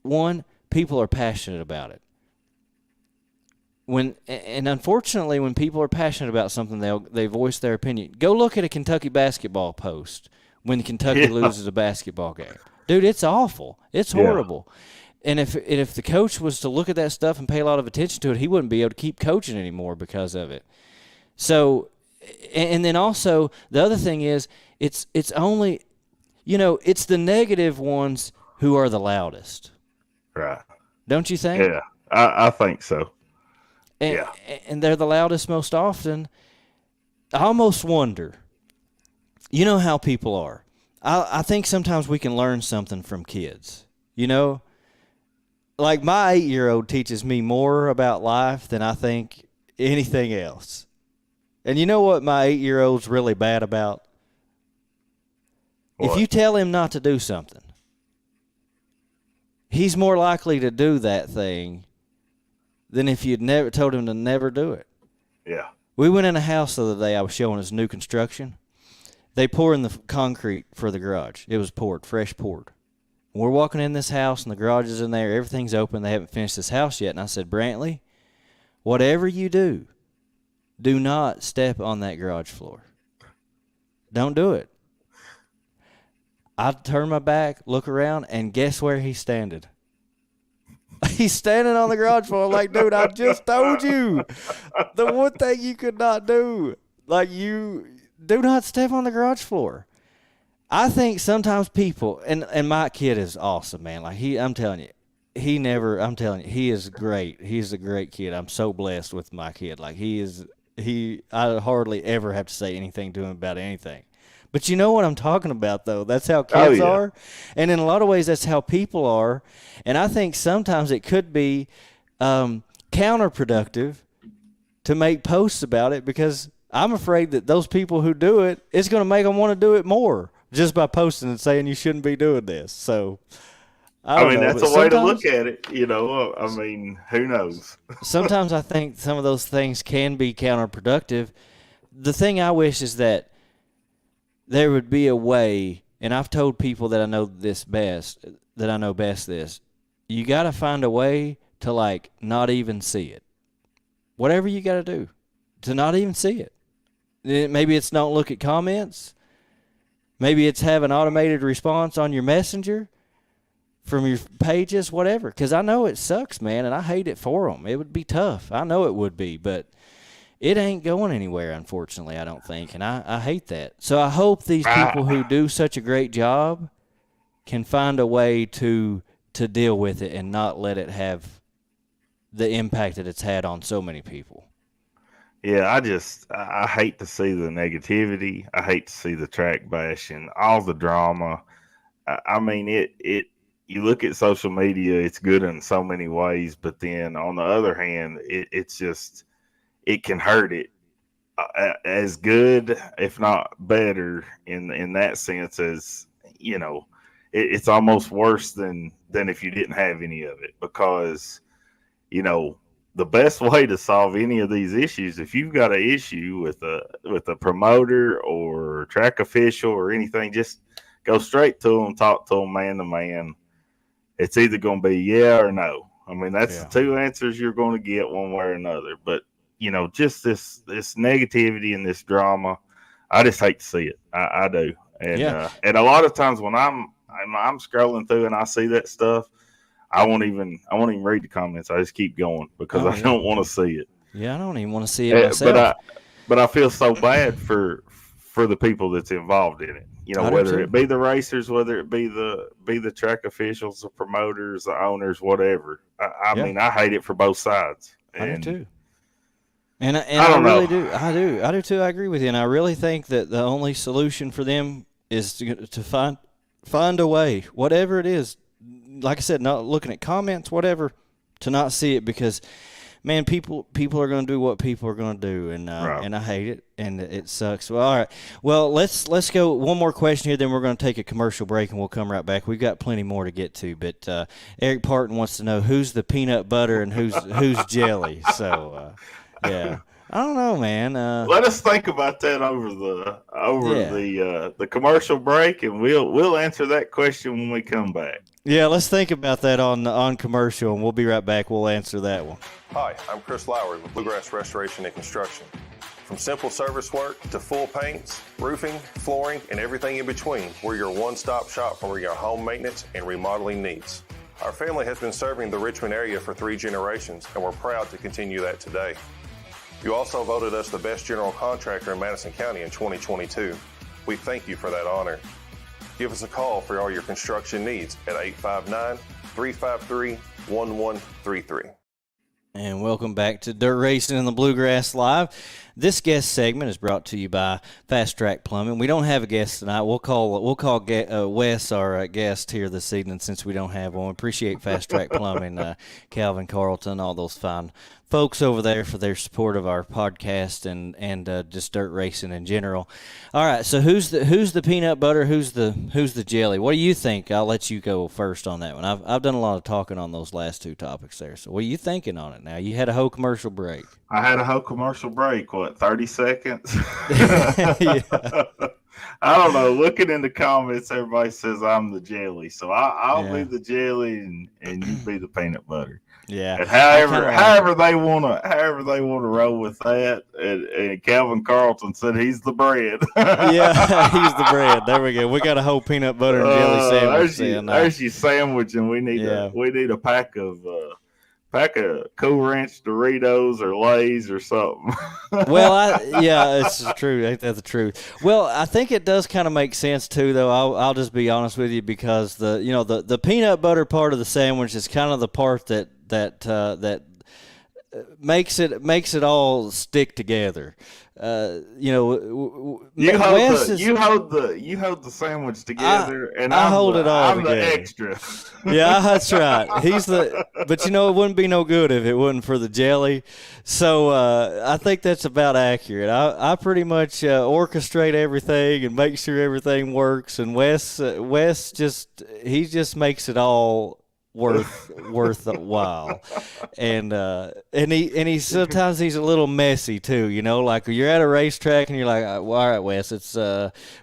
one, people are passionate about it. And unfortunately, when people are passionate about something, they voice their opinion. Go look at a Kentucky basketball post when Kentucky loses a basketball game. Dude, it's awful. It's horrible. And if the coach was to look at that stuff and pay a lot of attention to it, he wouldn't be able to keep coaching anymore because of it. So, and then also the other thing is, it's only, it's the negative ones who are the loudest. Right. Don't you think? Yeah, I think so. And they're the loudest most often. I almost wonder, you know how people are. I think sometimes we can learn something from kids, Like my 8-year-old teaches me more about life than I think anything else. And you know what my 8-year-old's really bad about? What? If you tell him not to do something, he's more likely to do that thing than if you'd never told him to never do it. Yeah. We went in a house the other day. I was showing us new construction. They pouring the concrete for the garage. It was poured, fresh poured. We're walking in this house, and the garage is in there. Everything's open. They haven't finished this house yet. And I said, Brantley, whatever you do, do not step on that garage floor. Don't do it. I turn my back, look around, and guess where he's standing? He's standing on the garage floor. I'm like, dude, I just told you the one thing you could not do. Like, you do not step on the garage floor. I think sometimes people, and my kid is awesome, man. Like, I'm telling you, he is great. He's a great kid. I'm so blessed with my kid. Like, I hardly ever have to say anything to him about anything. But you know what I'm talking about, though. That's how kids are. And in a lot of ways, that's how people are. And I think sometimes it could be counterproductive to make posts about it, because I'm afraid that those people who do it, it's going to make them want to do it more just by posting and saying you shouldn't be doing this. So, I mean, that's a way to look at it. You know, I mean, who knows? Sometimes I think some of those things can be counterproductive. The thing I wish is that there would be a way, and I've told people that I know best this, you got to find a way to, like, not even see it. Whatever you got to do to not even see it. Maybe it's don't look at comments. Maybe it's have an automated response on your messenger from your pages, whatever. Because I know it sucks, man, and I hate it for them. It would be tough. I know it would be, but it ain't going anywhere, unfortunately, I don't think, and I hate that. So I hope these people who do such a great job can find a way to deal with it and not let it have the impact that it's had on so many people. Yeah, I hate to see the negativity. I hate to see the track bashing, all the drama. I mean, you look at social media, it's good in so many ways, but then on the other hand, it's just, it can hurt it as good, if not better, in that sense, as, you know, it's almost worse than if you didn't have any of it, because, you know, the best way to solve any of these issues, if you've got an issue with a promoter or track official or anything, just go straight to them, talk to them man to man. It's either going to be yeah or no. I mean, that's the two answers you're going to get one way or another. But, you know, just this negativity and this drama, I just hate to see it. I do. And and a lot of times when I'm scrolling through and I see that stuff, I won't even read the comments. I just keep going because I don't want to see it. Yeah, I don't even want to see it myself. But I feel so bad for the people that's involved in it. You know, whether it be the racers, whether it be the track officials, the promoters, the owners, whatever. I mean, I hate it for both sides. I do too. And I really do. I do too. I agree with you. And I really think that the only solution for them is to find a way, whatever it is. Like I said, not looking at comments, whatever, to not see it, because, man, people are going to do what people are going to do, and I hate it, and it sucks. Well, all right. Well, let's go one more question here, then we're going to take a commercial break, and we'll come right back. We've got plenty more to get to, but Eric Parton wants to know who's the peanut butter and who's jelly. So, yeah. I don't know, man. Let us think about that over the commercial break, and we'll answer that question when we come back. Yeah, let's think about that on commercial, and we'll be right back. We'll answer that one. Hi, I'm Chris Lowry with Bluegrass Restoration and Construction. From simple service work to full paints, roofing, flooring, and everything in between, we're your one-stop shop for your home maintenance and remodeling needs. Our family has been serving the Richmond area for 3 generations, and we're proud to continue that today. You also voted us the best general contractor in Madison County in 2022. We thank you for that honor. Give us a call for all your construction needs at 859-353-1133. And welcome back to Dirt Racing in the Bluegrass Live. This guest segment is brought to you by Fast Track Plumbing. We don't have a guest tonight. We'll call Wes our guest here this evening, since we don't have one. Appreciate Fast Track Plumbing, Calvin Carlton, all those fine folks over there for their support of our podcast and just dirt racing in general. All right, so who's the peanut butter? Who's the jelly? What do you think? I'll let you go first on that one. I've done a lot of talking on those last 2 topics there. So what are you thinking on it now? You had a whole commercial break. I had a whole commercial break. What, 30 seconds? Yeah. I don't know. Looking in the comments, everybody says I'm the jelly, so I'll be the jelly and you be the peanut butter. Yeah. And I kinda like it. however they wanna roll with that. And Calvin Carlton said he's the bread. Yeah, he's the bread. There we go. We got a whole peanut butter and jelly sandwich. There's your sandwich, and Yeah. we need a pack of Cool Ranch Doritos or Lay's or something. Well, it's true. Ain't that the truth? Well, I think it does kind of make sense too, though. I'll just be honest with you because the peanut butter part of the sandwich is kind of the part that makes it all stick together. You hold the sandwich together, and I hold it all I'm together. the extra. Yeah, that's right. But it wouldn't be no good if it wasn't for the jelly. So I think that's about accurate. I pretty much orchestrate everything and make sure everything works. And Wes just makes it all worth a while, and he sometimes he's a little messy too, like you're at a racetrack and you're like, well, all right, Wes, it's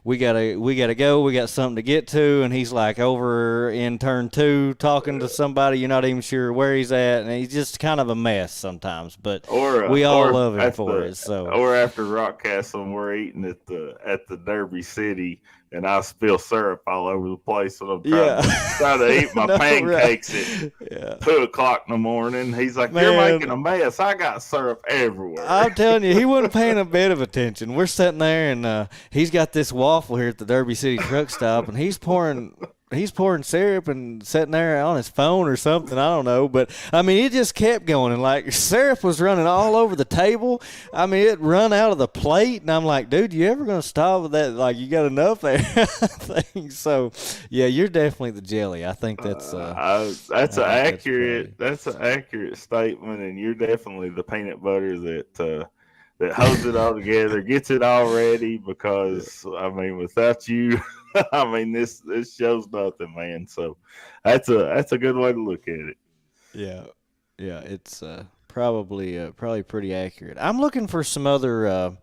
we gotta go, we got something to get to, and he's like over in turn 2 talking to somebody, you're not even sure where he's at, and he's just kind of a mess sometimes, but we all love him for it. So or after Rockcastle, and we're eating at the Derby City, and I spill syrup all over the place when I'm trying to eat my pancakes at 2 o'clock in the morning. He's like, "You're making a mess. I got syrup everywhere." I'm telling you, he wasn't paying a bit of attention. We're sitting there, and he's got this waffle here at the Derby City truck stop, and he's pouring syrup and sitting there on his phone or something. I don't know. But, I mean, it just kept going. And, like, syrup was running all over the table. I mean, it run out of the plate. And I'm like, dude, you ever going to stop with that? Like, you got enough there? So, yeah, you're definitely the jelly. I think that's that's an accurate statement. And you're definitely the peanut butter that holds it all together, gets it all ready, because, I mean, without you, I mean, this shows nothing, man. So that's a good way to look at it. Yeah, it's probably pretty accurate. I'm looking for some other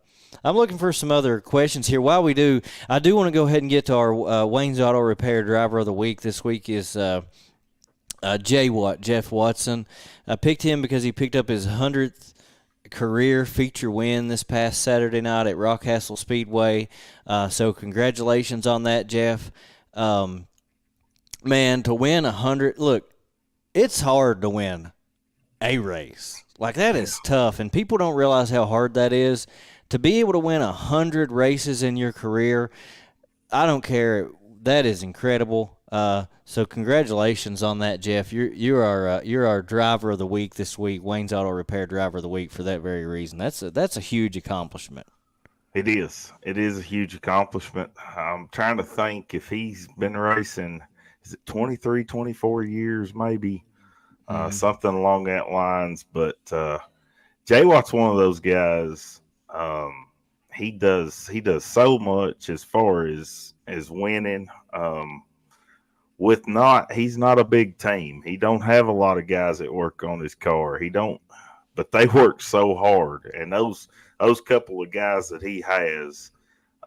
questions here. While we do, I do want to go ahead and get to our Wayne's Auto Repair Driver of the Week. This week is Jeff Watson. I picked him because he picked up his 100th career feature win this past Saturday night at Rockcastle Speedway. So congratulations on that, Jeff. Man, to win 100, look, it's hard to win a race. Like, that is tough, and people don't realize how hard that is. To be able to win 100 races in your career, I don't care. That is incredible. So congratulations on that, Jeff. You're our driver of the week this week, Wayne's Auto Repair Driver of the Week, for that very reason. That's a huge accomplishment. It is. It is a huge accomplishment. I'm trying to think if he's been racing, is it 23, 24 years maybe, something along that lines. But Jay Watt's one of those guys. He does so much as far as winning. He's not a big team. He don't have a lot of guys that work on his car. But they work so hard. And those couple of guys that he has,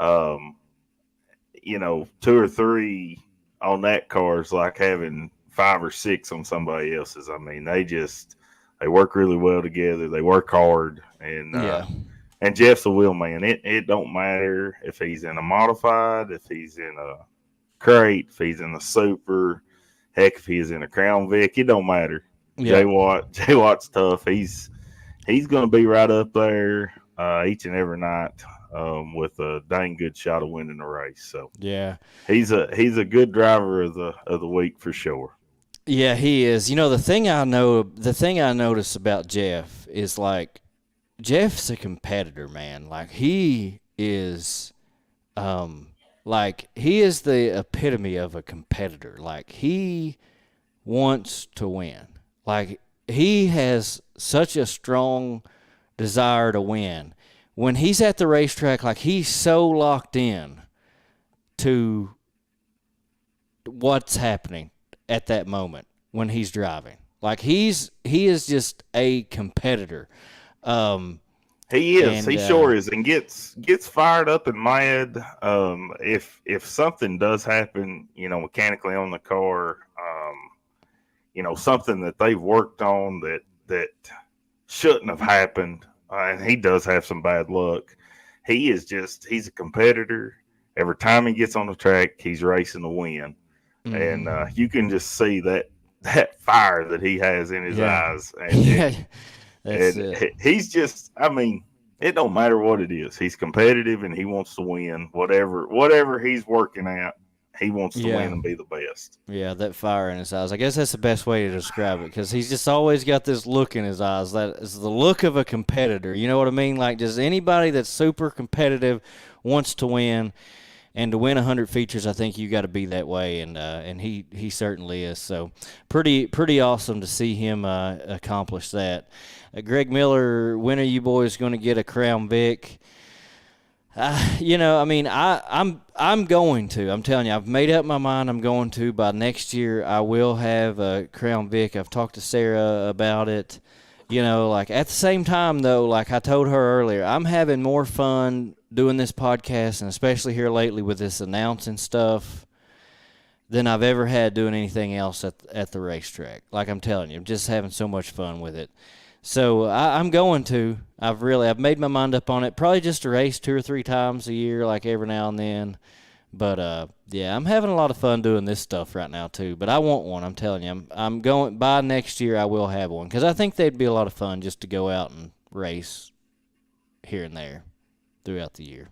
2 or 3 on that car is like having 5 or 6 on somebody else's. I mean, they work really well together. They work hard, and Jeff's a wheel man. It don't matter if he's in a modified, if he's in a crate, if he's in a super, heck, if he's in a Crown Vic, it don't matter. Yeah. Jay Watt's tough. He's going to be right up there each and every night with a dang good shot of winning the race. So yeah, he's a good driver of the week for sure. Yeah, he is. The thing I notice about Jeff is, like, Jeff's a competitor, man. Like, he is he is the epitome of a competitor. Like, he wants to win. Like, he has such a strong desire to win. When he's at the racetrack, like, he's so locked in to what's happening at that moment when he's driving. Like, he is just a competitor. He is. He sure is, and gets fired up and mad if something does happen, mechanically on the car. something that they've worked on that shouldn't have happened. And he does have some bad luck. He's a competitor. Every time he gets on the track, he's racing to win. Mm-hmm. And you can just see that fire that he has in his eyes. And he's just, it don't matter what it is. He's competitive and he wants to win. Whatever he's working at, he wants to win and be the best. Yeah, that fire in his eyes. I guess that's the best way to describe it, because he's just always got this look in his eyes. That is the look of a competitor. You know what I mean? Like, does anybody that's super competitive wants to win? And to win 100 features, I think you got to be that way, and he certainly is. So pretty awesome to see him accomplish that. Greg Miller, when are you boys going to get a Crown Vic? I'm going to. I'm telling you, I've made up my mind. I'm going to. By next year, I will have a Crown Vic. I've talked to Sarah about it. At the same time, though, like I told her earlier, I'm having more fun doing this podcast, and especially here lately with this announcing stuff, than I've ever had doing anything else at the racetrack. Like I'm telling you, I'm just having so much fun with it. So I'm going to. I've made my mind up on it. Probably just to race 2 or 3 times a year, like every now and then. But yeah, I'm having a lot of fun doing this stuff right now too. But I want one. I'm telling you, I'm going. By next year, I will have one, because I think they'd be a lot of fun just to go out and race here and there throughout the year,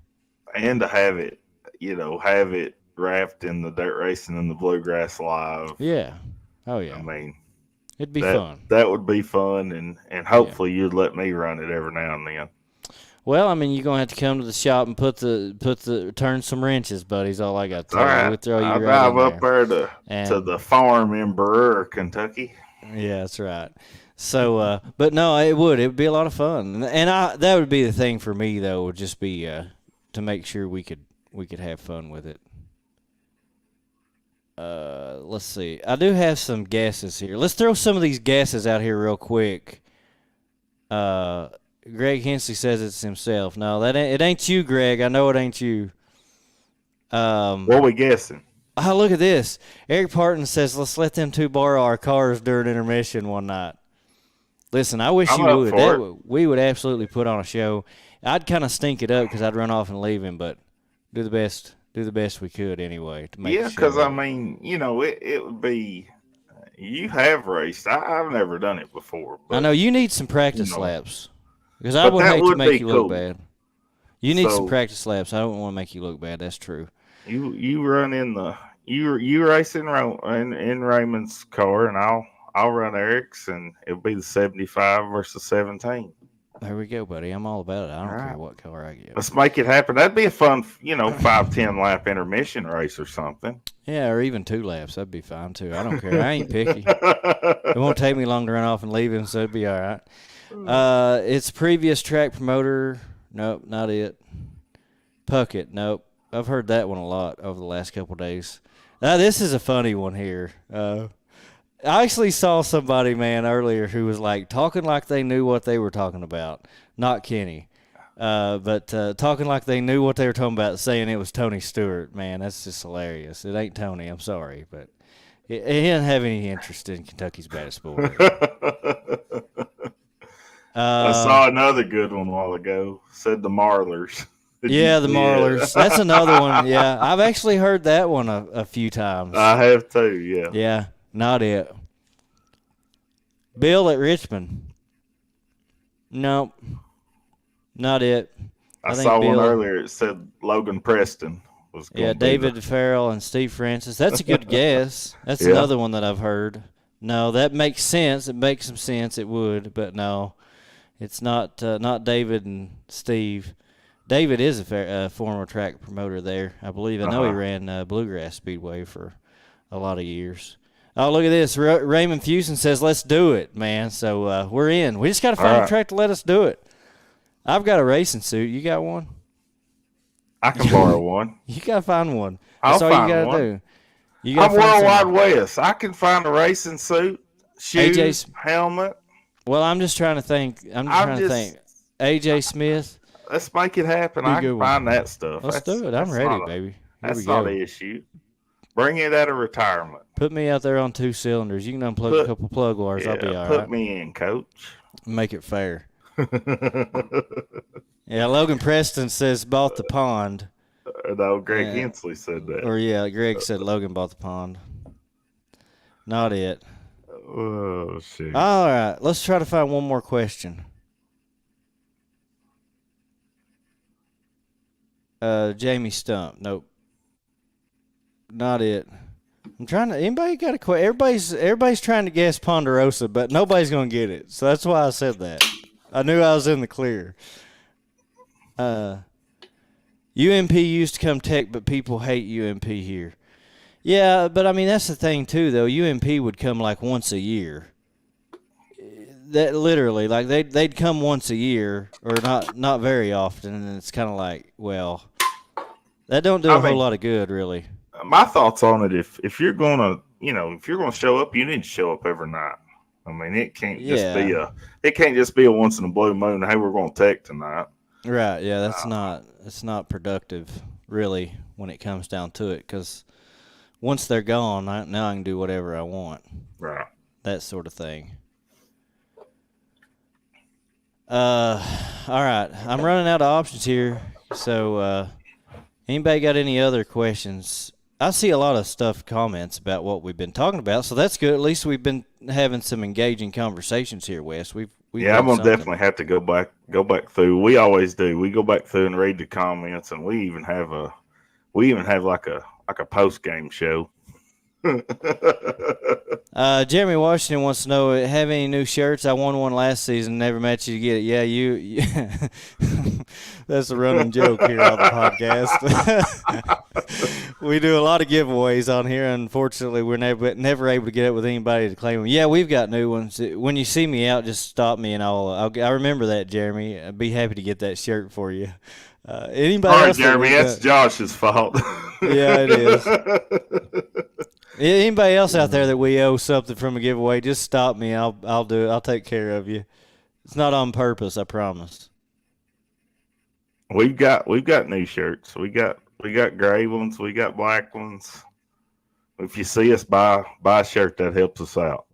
and to have it wrapped in the dirt racing and the bluegrass live. Yeah. Oh yeah. It'd be fun. That would be fun, and hopefully you'd let me run it every now and then. Well, you're gonna have to come to the shop and turn some wrenches, buddy. Is all I got to tell you. All right. We'll throw you I'll right drive in up there to the farm in Brewer, Kentucky. Yeah, that's right. So, but no, it would be a lot of fun, and that would be the thing for me though. Would just be to make sure we could have fun with it. Let's see. I do have some guesses here. Let's throw some of these guesses out here real quick. Greg Hensley says it's himself. No, it ain't you, Greg. I know it ain't you. What are we guessing? Oh, look at this. Eric Parton says, let's let them 2 borrow our cars during intermission one night. Listen, I wish you would. We would absolutely put on a show. I'd kind of stink it up because I'd run off and leave him, but do the best we could anyway to make Yeah, because it would be. You have raced. I've never done it before. But, I know you need some practice laps, because I would hate to make you look bad. You need some practice laps. I don't want to make you look bad. That's true. You run in you race in Raymond's car, and I'll run Eric's, and it'll be the 75 versus 17. There we go, buddy. I'm all about it. I don't care what car I get. Let's make it happen. That'd be a fun, 5-10 lap intermission race or something. Yeah, or even 2 laps. That'd be fine, too. I don't care. I ain't picky. It won't take me long to run off and leave him, so it'd be all right. It's previous track promoter. Nope, not it. Puckett. Nope. I've heard that one a lot over the last couple of days. This is a funny one here. I actually saw somebody, man, earlier who was like talking like they knew what they were talking about. Not Kenny, but talking like they knew what they were talking about, saying it was Tony Stewart. Man, that's just hilarious. It ain't Tony. I'm sorry, but he doesn't have any interest in Kentucky's baddest sport. I saw another good one a while ago. Said the Marlers. Yeah, the Marlers. That's another one. Yeah, I've actually heard that one a few times. I have too, yeah. Yeah, not it. Bill at Richmond. Nope, not it. I saw one earlier. It said Logan Preston was going. Yeah, David Farrell and Steve Francis. That's a good guess. That's another one that I've heard. No, that makes sense. It makes some sense. It would, but no, it's not. Not David and Steve. David is a former track promoter there, I believe. I know he ran Bluegrass Speedway for a lot of years. Oh, look at this. Raymond Fuson says, let's do it, man. So we're in. We just got to find a track to let us do it. I've got a racing suit. You got one? I can borrow one. You got to find one. That's all find you got one. to do. I'm Worldwide West. I can find a racing suit, shoes, helmet. Well, I'm just trying to think. I'm trying to think. AJ Smith. Let's make it happen. I can find that stuff. Let's do it. I'm ready, baby. That's not an issue. Bring it out of retirement. Put me out there on 2 cylinders. You can unplug a couple plug wires. I'll be all put right. me in, coach. Make it fair. Yeah, Logan Preston says bought the pond. No, Greg Hensley said that. Or, yeah, Greg said Logan bought the pond. Not it. Oh, shit. All right, let's try to find one more question. Jamie Stump. Nope. Not it. I'm trying to. Anybody got a question? Everybody's trying to guess Ponderosa, but nobody's gonna get it. So that's why I said that. I knew I was in the clear. UMP used to come Tech, but people hate UMP here. Yeah, but I mean that's the thing too, though. UMP would come like once a year. That literally, like they'd come once a year, or not very often, and it's kind of like, well, that don't do a whole lot of good, really. My thoughts on it: if you're gonna show up, you need to show up every night. I mean, it can't just be a once in a blue moon. Hey, we're going to Tech tonight. Right? Yeah, it's not productive, really, when it comes down to it. Because once they're gone, now I can do whatever I want. Right. That sort of thing. All right, I'm running out of options here. So, anybody got any other questions? I see a lot of comments about what we've been talking about, so that's good. At least we've been having some engaging conversations here, Wes. We've I'm gonna definitely have to go back through. We always do. We go back through and read the comments, and we even have like a post game show. Jeremy Washington wants to know, have any new shirts? I won one last season, never met you to get it. Yeah, you that's a running joke here on the podcast. We do a lot of giveaways on here. Unfortunately, we're never able to get it with anybody to claim them. Yeah, we've got new ones. When you see me out, just stop me and I remember that, Jeremy. I'd be happy to get that shirt for you. Anybody All right, else Jeremy, that's Josh's fault. Yeah, it is. Anybody else out there that we owe something from a giveaway, just stop me. I'll do it. I'll take care of you. It's not on purpose, I promise. We've got new shirts. We got gray ones. We got black ones. If you see us buy a shirt, that helps us out.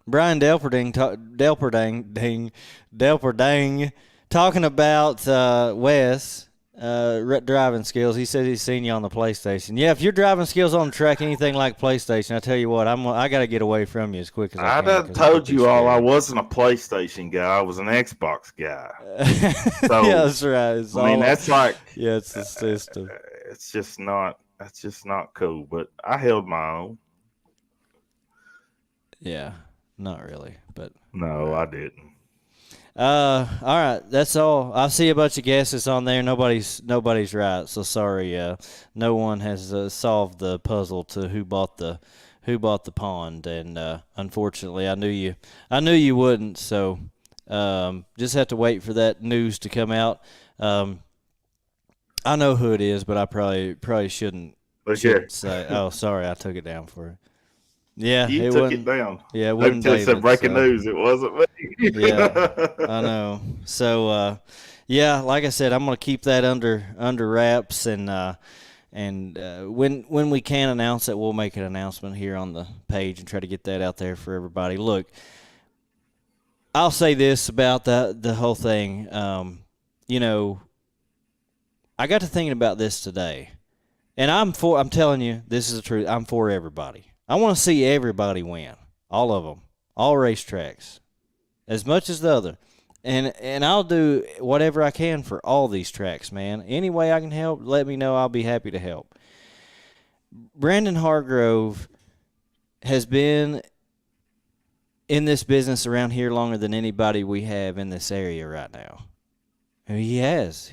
Brian Delperdang talking about Wes. Driving skills. He said he's seen you on the PlayStation. Yeah, if your driving skills on the track anything like PlayStation, I tell you what, I got to get away from you as quick as I can. I done told you all I wasn't a PlayStation guy. I was an Xbox guy. So, yeah, that's right. That's like, yeah, it's the system. That's just not cool. But I held my own. Yeah, not really, but no, I didn't. All right, that's all. I see a bunch of guesses on there. Nobody's right. So sorry. No one has solved the puzzle to who bought the pond, and unfortunately, I knew you wouldn't. So just have to wait for that news to come out. I know who it is, but I probably shouldn't say. Oh, sorry, I took it down for you. Yeah, you took it down. Yeah, it wasn't David. Said breaking news. It wasn't me. Yeah, I know. So, yeah, like I said, I'm gonna keep that under wraps, and when we can announce it, we'll make an announcement here on the page and try to get that out there for everybody. Look, I'll say this about the whole thing. You know, I got to thinking about this today, and I'm telling you, this is the truth. I'm for everybody. I want to see everybody win, all of them, all racetracks, as much as the other. And I'll do whatever I can for all these tracks, man. Any way I can help, let me know. I'll be happy to help. Brandon Hargrove has been in this business around here longer than anybody we have in this area right now. He has.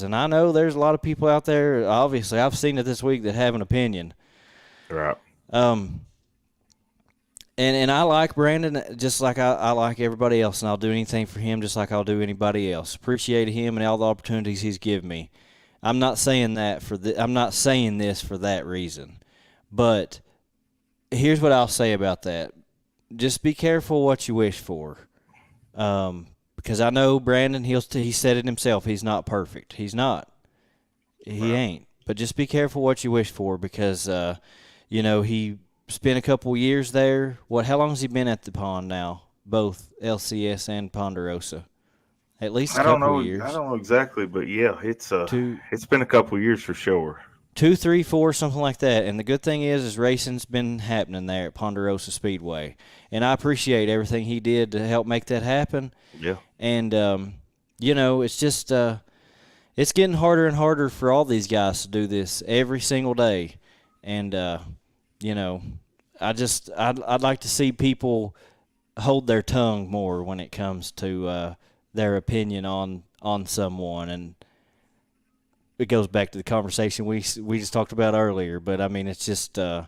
And I know there's a lot of people out there, obviously, I've seen it this week, that have an opinion. Right. And I like Brandon just like I like everybody else, and I'll do anything for him just like I'll do anybody else. Appreciate him and all the opportunities he's given me. I'm not saying this for that reason, but here's what I'll say about that: just be careful what you wish for, because I know Brandon. He said it himself. He's not perfect. He's not. He ain't. But just be careful what you wish for, because he spent a couple years there. How long has he been at the pond now? Both LCS and Ponderosa. At least a couple years. I don't know exactly, but yeah, it's Two, been a couple years for sure. 2, 3, 4, something like that. And the good thing is racing's been happening there at Ponderosa Speedway, and I appreciate everything he did to help make that happen. Yeah. And it's just it's getting harder and harder for all these guys to do this every single day, and I'd like to see people hold their tongue more when it comes to their opinion on someone. And it goes back to the conversation we just talked about earlier. But, I mean, it's just I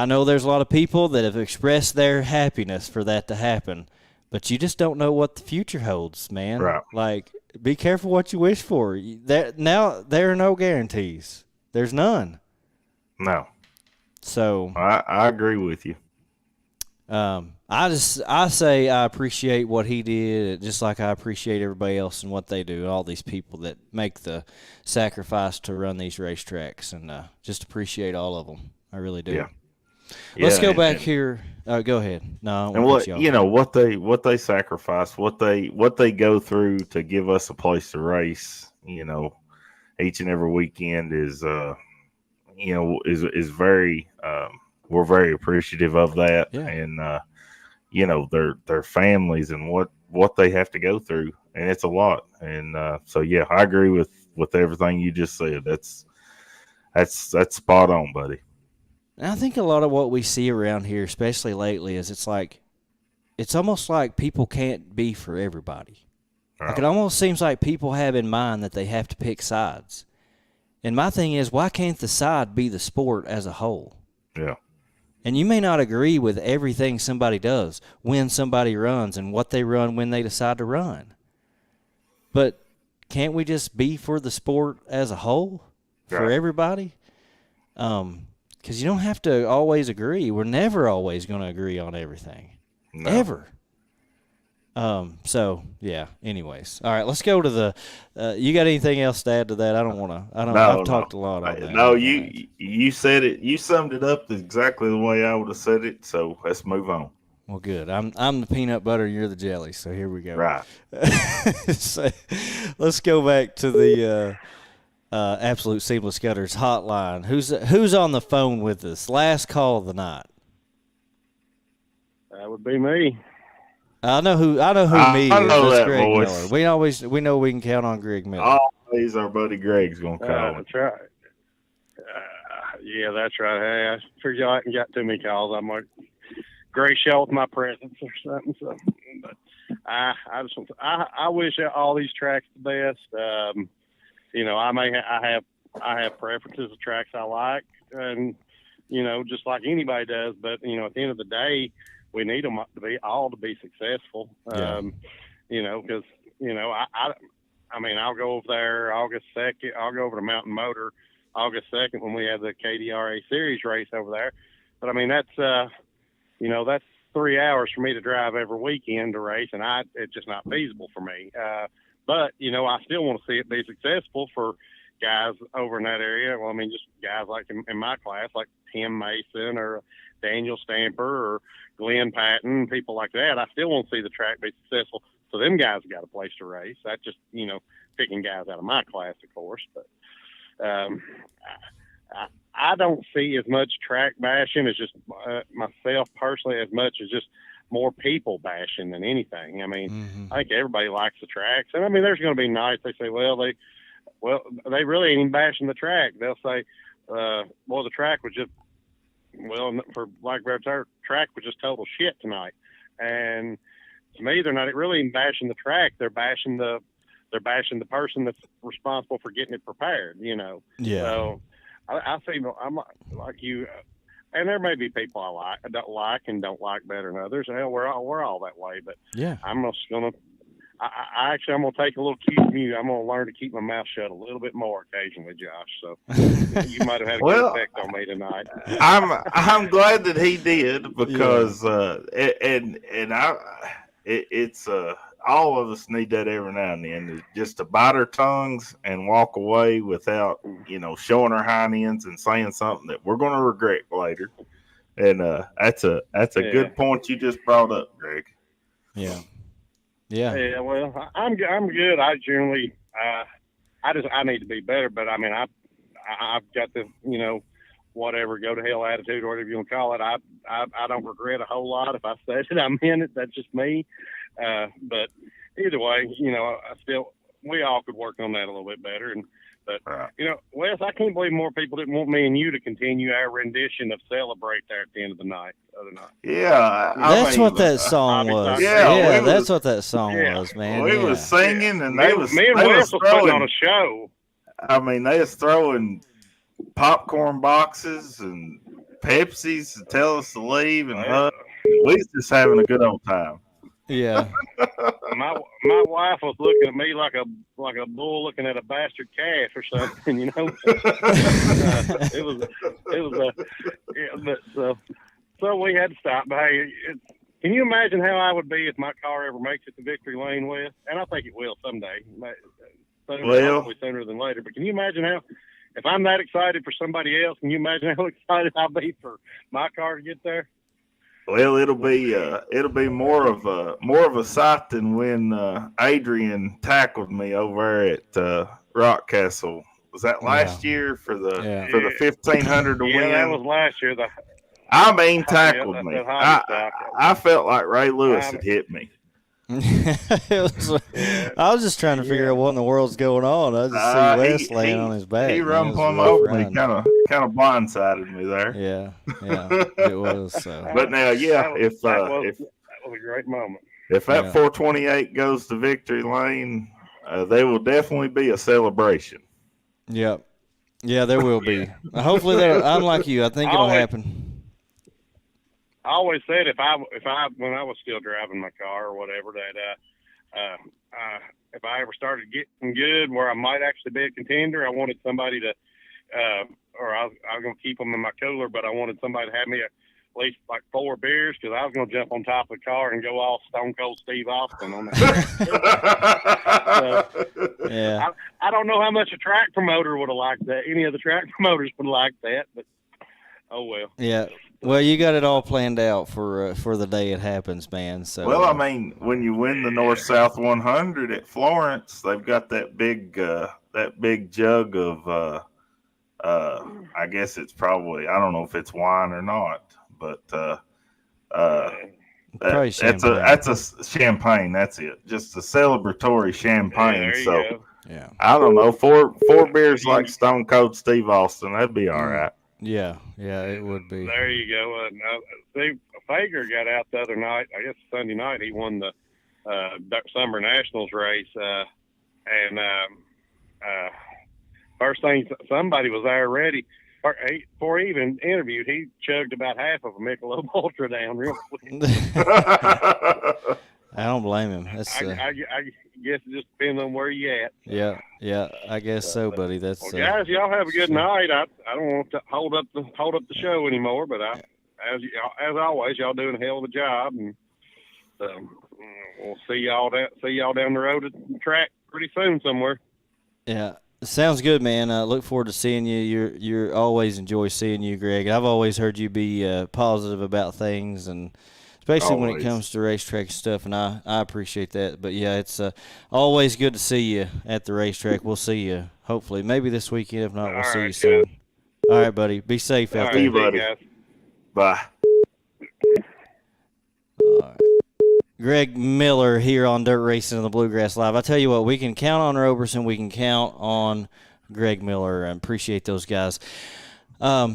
know there's a lot of people that have expressed their happiness for that to happen, but you just don't know what the future holds, man. Right. Like, be careful what you wish for. There are no guarantees. There's none. No. So I agree with you. I say I appreciate what he did, just like I appreciate everybody else and what they do, all these people that make the sacrifice to run these racetracks, and just appreciate all of them. I really do. Yeah. Let's Yeah, go back here. Go ahead. No, I And won't cut you off. what they sacrifice, what they go through to give us a place to race, each and every weekend is very we're very appreciative of that. Yeah. And their families and what they have to go through, and it's a lot. And so yeah, I agree with everything you just said. That's spot on, buddy. And I think a lot of what we see around here, especially lately, is it's almost like people can't be for everybody. Like, it almost seems like people have in mind that they have to pick sides. And my thing is, why can't the side be the sport as a whole? Yeah. And you may not agree with everything somebody does, when somebody runs and what they run when they decide to run. But can't we just be for the sport as a whole, for Right. everybody? Because you don't have to always agree. We're never always going to agree on everything. No. Ever. So, yeah, anyways. All right, let's go to the you got anything else to add to that? I've talked a lot on that. No, you said it. You summed it up exactly the way I would have said it. So let's move on. Well, good. I'm the peanut butter, and you're the jelly. So here we go. Right. So, let's go back to the Absolute Seamless Gutters hotline. Who's on the phone with us? Last call of the night. That would be me. I know who me I is. know That's that Greg voice. Miller. We know we can count on Greg Miller. Always our buddy Greg's gonna call. That's right. Yeah, that's right. Hey, I figured y'all hadn't got too many calls. I might grace y'all with my presence or something. So, but I wish all these tracks the best. I have preferences of tracks I like, and just like anybody does. But at the end of the day, we need them to be successful. Yeah. Because I'll go over there August 2nd. I'll go over to Mountain Motor August 2nd when we have the KDRA Series race over there. But I mean, that's 3 hours for me to drive every weekend to race, and it's just not feasible for me. But I still want to see it be successful for guys over in that area. Well, I mean, just guys like in my class, like Tim Mason or Daniel Stamper or Glenn Patton, people like that. I still want to see the track be successful. So them guys got a place to race. That's just, picking guys out of my class, of course. But I don't see as much track bashing as just myself personally, as much as just more people bashing than anything. I mean, I think everybody likes the tracks. And I mean, there's going to be nights they say, they really ain't even bashing the track. They'll say, the track was just, for lack of a better term, track was just total shit tonight. And to me, they're not really even bashing the track. They're bashing the person that's responsible for getting it prepared. Yeah. So I think I'm like you, and there may be people I don't like better than others. Hell, we're all that way. But Yeah. I'm just gonna. I'm gonna take a little cue from you. I'm gonna learn to keep my mouth shut a little bit more occasionally, Josh. So you might have had a good effect on me tonight. I'm glad that he did, because it's all of us need that every now and then, just to bite our tongues and walk away without, showing our hind ends and saying something that we're going to regret later. And that's a good point you just brought up, Greg. Yeah. Yeah, well, I'm good. I generally, I need to be better, but I mean, I've got the, whatever, go to hell attitude or whatever you want to call it. I don't regret a whole lot. If I said it, I meant it. That's just me. But either way, we all could work on that a little bit better. But Wes, I can't believe more people didn't want me and you to continue our rendition of "Celebrate" there at the end of the night. Yeah, that's what that song was. Yeah, that's what that song was, man. We was singing, and me and Wes was putting on a show. I mean, they was throwing popcorn boxes and Pepsis to tell us to leave, and we was just having a good old time. Yeah. My wife was looking at me like a bull looking at a bastard calf or something, So we had to stop. But hey, can you imagine how I would be if my car ever makes it to Victory Lane, West? And I think it will someday. Hopefully sooner than later. But can you imagine how, if I'm that excited for somebody else, can you imagine how excited I'll be for my car to get there? Well, it'll be more of a sight than when Adrian tackled me over at Rock Castle. Was that last year for the 1500 to win? Yeah, that was last year. Tackled me. I felt like Ray Lewis had hit me. I was just trying to figure out what in the world's going on. I just see Wes laying on his back. He run plumb over me, kind of blindsided me there. Yeah, it was. So. But now, that was a great moment. If that 428 goes to Victory Lane, there will definitely be a celebration. Yep. Yeah, there will be. Hopefully, I'm like you. I think it'll happen. I always said if I when I was still driving my car or whatever that if I ever started getting good where I might actually be a contender, I wanted somebody to or I was going to keep them in my cooler, but I wanted somebody to have me at least like 4 beers because I was going to jump on top of the car and go all Stone Cold Steve Austin on that. I don't know how much a track promoter would have liked that. Any of the track promoters would have liked that, but oh well. Yeah. Well, you got it all planned out for the day it happens, man. So. Well, I mean, when you win the North-South 100 at Florence, they've got that big jug of I guess it's probably, I don't know if it's wine or not, but that's a champagne. That's it. Just a celebratory champagne. Yeah, I don't know, four beers like Stone Cold Steve Austin. That'd be all right. Yeah, it would be. There you go. Steve Fager got out the other night. I guess Sunday night he won the Summer Nationals race. First thing, somebody was there ready. Before he even interviewed, he chugged about half of a Michelob Ultra down real quick. I don't blame him. That's, I guess it just depends on where you at. Yeah, I guess so, buddy. That's well, guys, y'all have a good night. I don't want to hold up the show anymore, but as always, y'all doing a hell of a job, and we'll see y'all down the road at the track pretty soon somewhere. Yeah. Sounds good, man. Look forward to seeing you. You're always enjoy seeing you, Greg. I've always heard you be positive about things, and especially when it comes to racetrack stuff, and I appreciate that. But, yeah, it's always good to see you at the racetrack. We'll see you, hopefully, maybe this weekend. If not, we'll see you soon. All right, buddy. Be safe out there. Buddy. Bye. All right. Greg Miller here on Dirt Racing and the Bluegrass Live. I tell you what, we can count on Roberson. We can count on Greg Miller. I appreciate those guys. I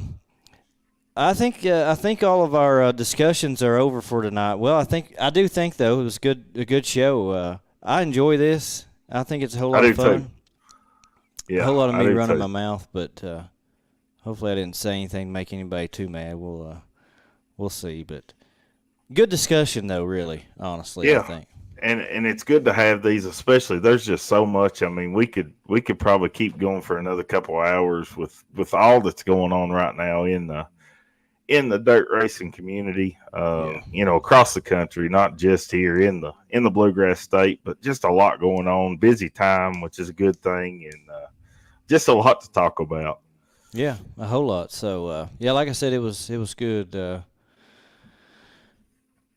think all of our discussions are over for tonight. Well, I do think though it was a good show. I enjoy this. I think it's a whole lot of fun. Too. Yeah, a whole lot of me running my mouth, but hopefully I didn't say anything to make anybody too mad. We'll see, but. Good discussion, though, really, honestly, yeah. I think. And it's good to have these, especially. There's just so much. I mean, we could probably keep going for another couple of hours with all that's going on right now in in the dirt racing community, across the country, not just here in the Bluegrass State, but just a lot going on. Busy time, which is a good thing, and just a lot to talk about. Yeah, a whole lot. So like I said, it was good.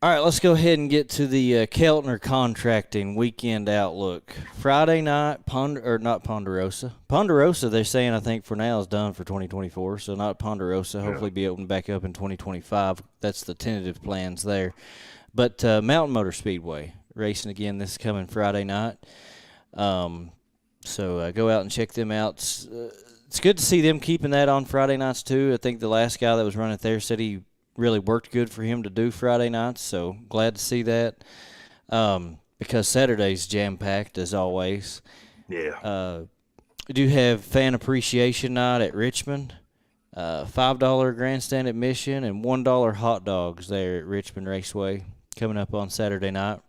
All right, let's go ahead and get to the Keltner Contracting Weekend Outlook. Friday night, not Ponderosa. Ponderosa, they're saying, I think, for now is done for 2024, so not Ponderosa. Hopefully be opened back up in 2025. That's the tentative plans there. But Mountain Motor Speedway, racing again this coming Friday night. So go out and check them out. It's good to see them keeping that on Friday nights, too. I think the last guy that was running it there said he really worked good for him to do Friday nights, so glad to see that. Because Saturday's jam-packed, as always. Yeah. We do have Fan Appreciation Night at Richmond. $5 grandstand admission and $1 hot dogs there at Richmond Raceway coming up on Saturday night.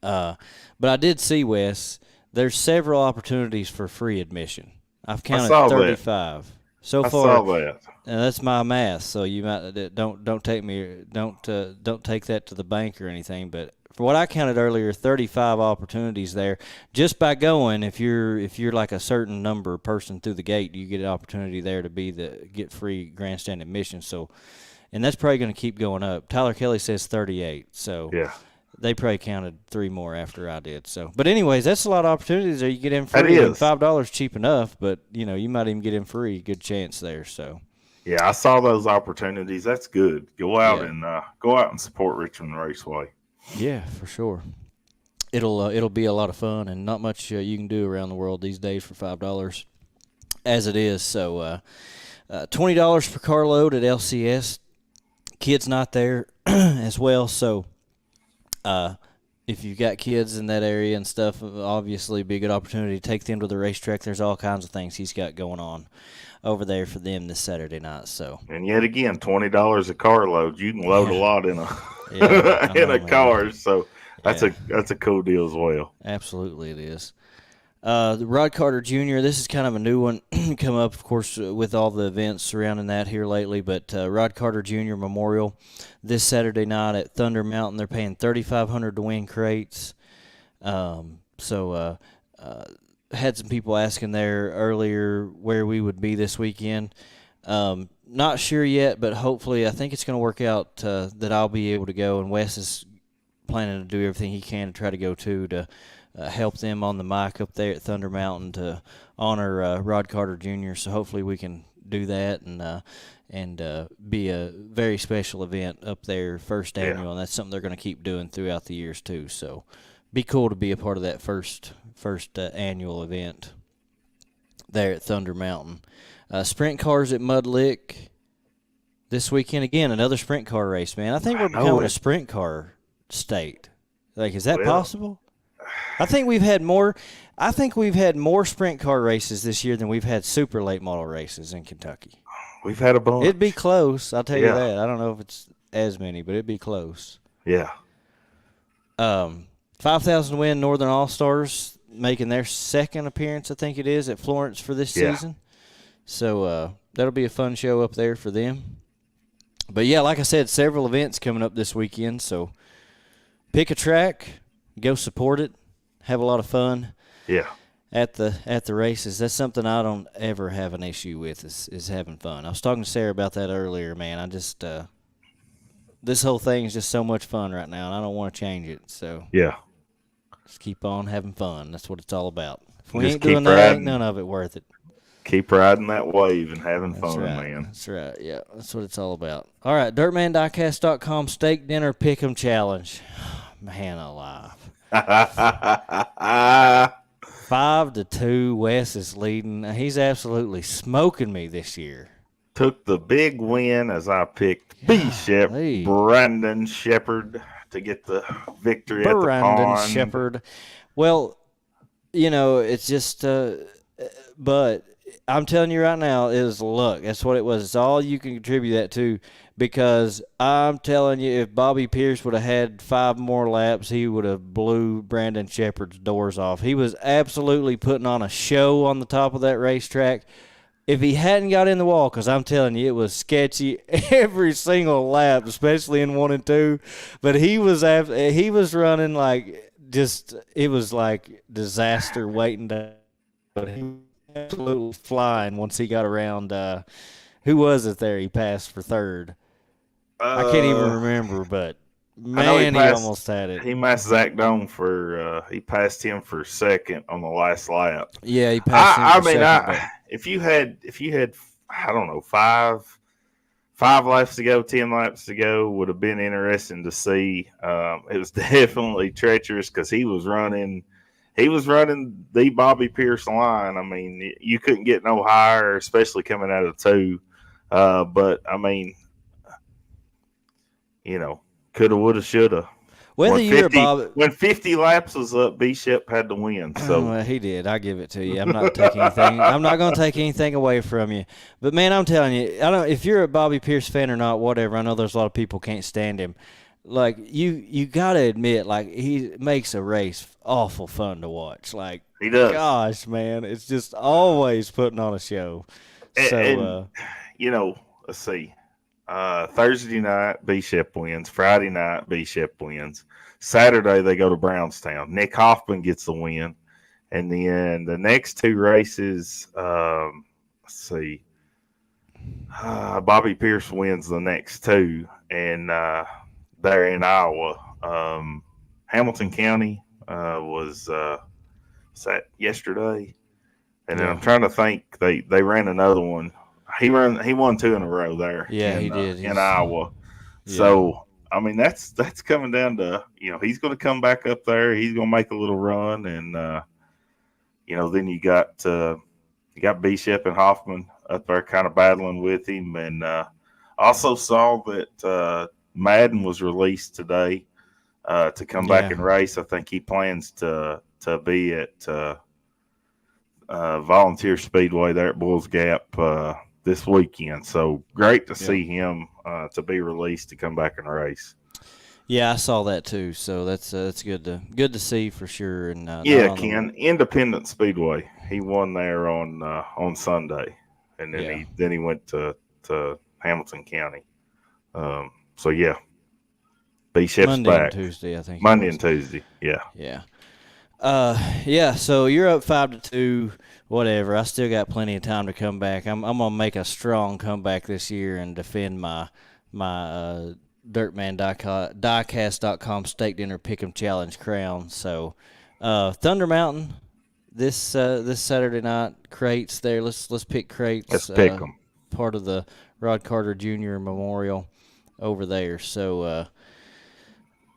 But I did see, Wes, there's several opportunities for free admission. I've counted 35 so far. I saw that. And that's my math, so you might don't take that to the bank or anything. But for what I counted earlier, 35 opportunities there. Just by going, if you're like a certain number person through the gate, you get an opportunity there to get free grandstand admission. So, and that's probably going to keep going up. Tyler Kelly says 38. So yeah. They probably counted 3 more after I did. So, but anyways, that's a lot of opportunities there. You get in free. That is. $5 cheap enough, but you might even get in free. Good chance there. So. Yeah, I saw those opportunities. That's good. Go out and support Richmond Raceway. Yeah, for sure. It'll be a lot of fun, and not much you can do around the world these days for $5 as it is. So, $20 per carload at LCS. Kids not there as well, so. If you've got kids in that area and stuff, obviously it'd be a good opportunity to take them to the racetrack. There's all kinds of things he's got going on over there for them this Saturday night. So, and yet again, $20 a carload. You can load a lot in a car. So that's a cool deal as well. Absolutely, it is. The Rod Carter Jr., this is kind of a new one come up, of course, with all the events surrounding that here lately, but Rod Carter Jr. Memorial this Saturday night at Thunder Mountain. They're paying $3,500 to win crates. So had some people asking there earlier where we would be this weekend. Not sure yet, but hopefully I think it's going to work out that I'll be able to go, and Wes is planning to do everything he can to try to go to help them on the mic up there at Thunder Mountain to honor Rod Carter Jr. So hopefully we can do that and be a very special event up there, first annual, and that's something they're going to keep doing throughout the years too. So be cool to be a part of that first annual event there at Thunder Mountain. Sprint cars at Mud Lick this weekend. Again, another sprint car race, man. I think we're becoming a sprint car state. Like, is that possible? I think we've had more sprint car races this year than we've had super late model races in Kentucky. We've had a bunch. It'd be close, I'll tell you that. I don't know if it's as many, but it'd be close. Yeah. 5,000 win Northern All-Stars making their second appearance, I think it is, at Florence for this season. So that'll be a fun show up there for them. But, yeah, like I said, several events coming up this weekend. So pick a track, go support it, have a lot of fun. Yeah. At the races. That's something I don't ever have an issue with is having fun. I was talking to Sarah about that earlier, man. I just this whole thing is just so much fun right now, and I don't want to change it. So yeah, just keep on having fun. That's what it's all about. If we just ain't doing that, ain't none of it worth it. Keep riding that wave and having fun, man. That's right. Yeah, that's what it's all about. All right, DirtmanDiecast.com steak dinner pick'em challenge. Man alive. 5-2, Wes is leading. He's absolutely smoking me this year. Took the big win as I picked Brandon Shepherd to get the victory at the pond. Brandon Shepherd. Well, it's just but I'm telling you right now, it was luck. That's what it was. It's all you can contribute that to, because I'm telling you, if Bobby Pierce would have had 5 more laps, he would have blew Brandon Shepherd's doors off. He was absolutely putting on a show on the top of that racetrack. if he hadn't got in the wall, because I'm telling you, it was sketchy every single lap, especially in 1 and 2. But he was running like just it was like disaster waiting to. But he was absolutely flying once he got around. Who was it there? He passed for third. I can't even remember, but man, he almost had it. He passed Zach Doan he passed him for second on the last lap. Yeah, he passed him for second. If you had, I don't know, five laps to go, 10 laps to go, would have been interesting to see. It was definitely treacherous because he was running the Bobby Pierce line. I mean, you couldn't get no higher, especially coming out of 2. But I mean, coulda, woulda, shoulda. Whether you're when 50 laps was up, B-Shep had to win. So well, he did. I give it to you. I'm not taking anything. I'm not going to take anything away from you. But man, I'm telling you, I don't. If you're a Bobby Pierce fan or not, whatever. I know there's a lot of people can't stand him. Like you got to admit, like he makes a race awful fun to watch. Like he does. Gosh, man, it's just always putting on a show. And let's see. Thursday night, B-Shep wins. Friday night, B-Shep wins. Saturday, they go to Brownstown. Nick Hoffman gets the win. And then the next 2 races, let's see. Bobby Pierce wins the next 2. And they're in Iowa. Hamilton County was that yesterday? And then I'm trying to think. They ran another one. He won 2 in a row there. Yeah, he did in Iowa. Yeah. So I mean that's coming down to he's going to come back up there. He's going to make a little run, and then you got B-Shep and Hoffman up there kind of battling with him, and also saw that Madden was released today to come back and race. I think he plans to be at Volunteer Speedway there at Bulls Gap this weekend. So great to see him to be released to come back and race. Yeah, I saw that too. So that's good to see for sure. And Ken, Independent Speedway. He won there on Sunday, and then he went to Hamilton County. So yeah, B-Shep's Monday back. and Tuesday, I think. Monday and Tuesday. Yeah. Yeah. So you're up 5-2. Whatever. I still got plenty of time to come back. I'm gonna make a strong comeback this year and defend my DirtmanDiecast.com Steak Dinner Pick'em Challenge crown. So Thunder Mountain this Saturday night, crates there. Let's pick crates. Let's pick them. Part of the Rod Carter Jr. Memorial over there. So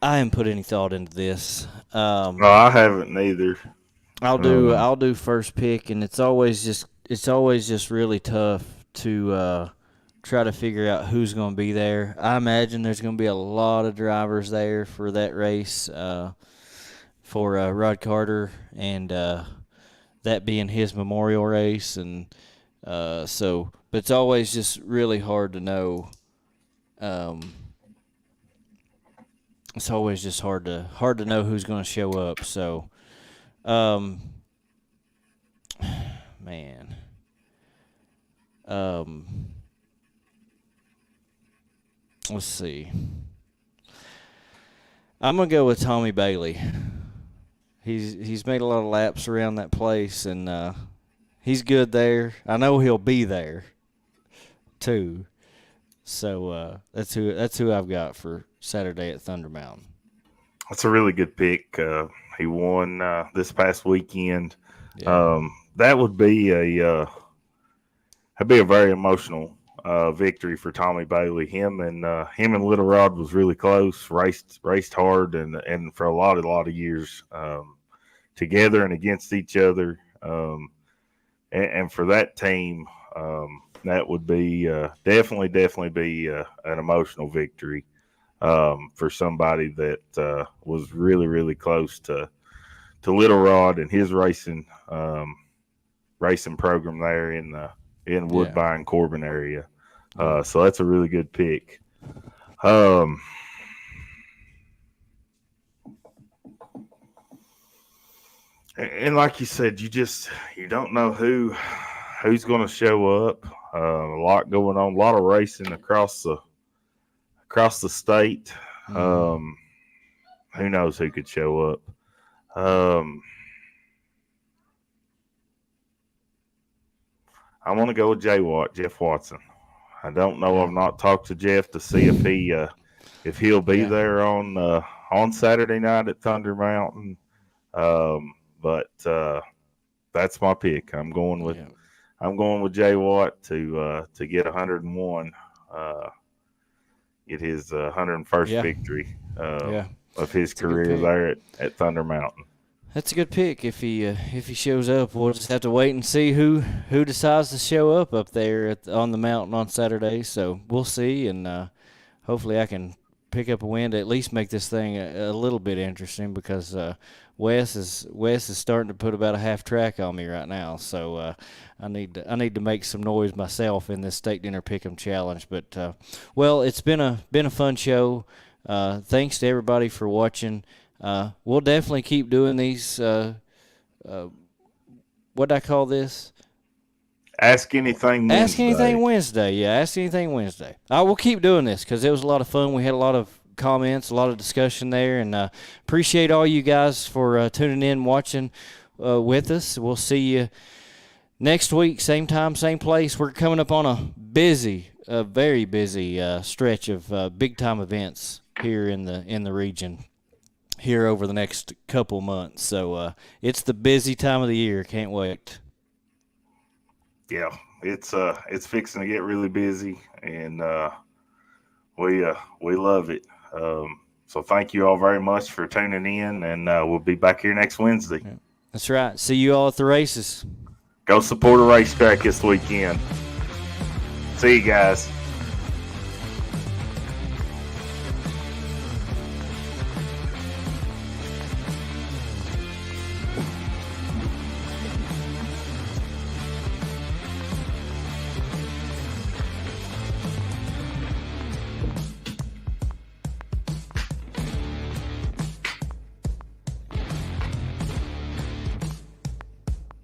I haven't put any thought into this. No, I haven't neither. I'll do first pick, and it's always just really tough to try to figure out who's going to be there. I imagine there's going to be a lot of drivers there for that race for Rod Carter, and that being his memorial race, and but it's always just really hard to know. It's always just hard to know who's going to show up. So, man, let's see. I'm gonna go with Tommy Bailey. He's made a lot of laps around that place, and he's good there. I know he'll be there too. So that's who I've got for Saturday at Thunder Mountain. That's a really good pick. He won this past weekend. Yeah. That would be a very emotional victory for Tommy Bailey. Him and Little Rod was really close. Raced hard and for a lot of years together and against each other. And for that team, that would be definitely be an emotional victory for somebody that was really close to Little Rod and his racing program there in Woodbine, Corbin area. So that's a really good pick. And like you said, you don't know who who's going to show up. A lot going on, a lot of racing across the state. Who knows who could show up? I want to go with Jeff Watson. I don't know. I've not talked to Jeff to see if he'll be there on Saturday night at Thunder Mountain. But that's my pick. I'm going with Jay Watt to get 101. Get his 101st victory of his career there at Thunder Mountain. That's a good pick. If he shows up, we'll just have to wait and see who decides to show up there on the mountain on Saturday. So we'll see, and hopefully I can pick up a win to at least make this thing a little bit interesting, because Wes is starting to put about a half track on me right now. So I need to make some noise myself in this State Dinner Pick'em Challenge. But well, it's been a fun show. Thanks to everybody for watching. We'll definitely keep doing these. What'd I call this? Ask Anything Wednesday. Ask Anything Wednesday. Yeah, Ask Anything Wednesday. We'll keep doing this because it was a lot of fun. We had a lot of comments, a lot of discussion there, and appreciate all you guys for tuning in, watching with us. We'll see you next week, same time, same place. We're coming up on a very busy stretch of big-time events here in the region here over the next couple months. So it's the busy time of the year. Can't wait. Yeah, it's fixing to get really busy, and we love it. So thank you all very much for tuning in, and we'll be back here next Wednesday. That's right. See you all at the races. Go support a racetrack this weekend. See you guys.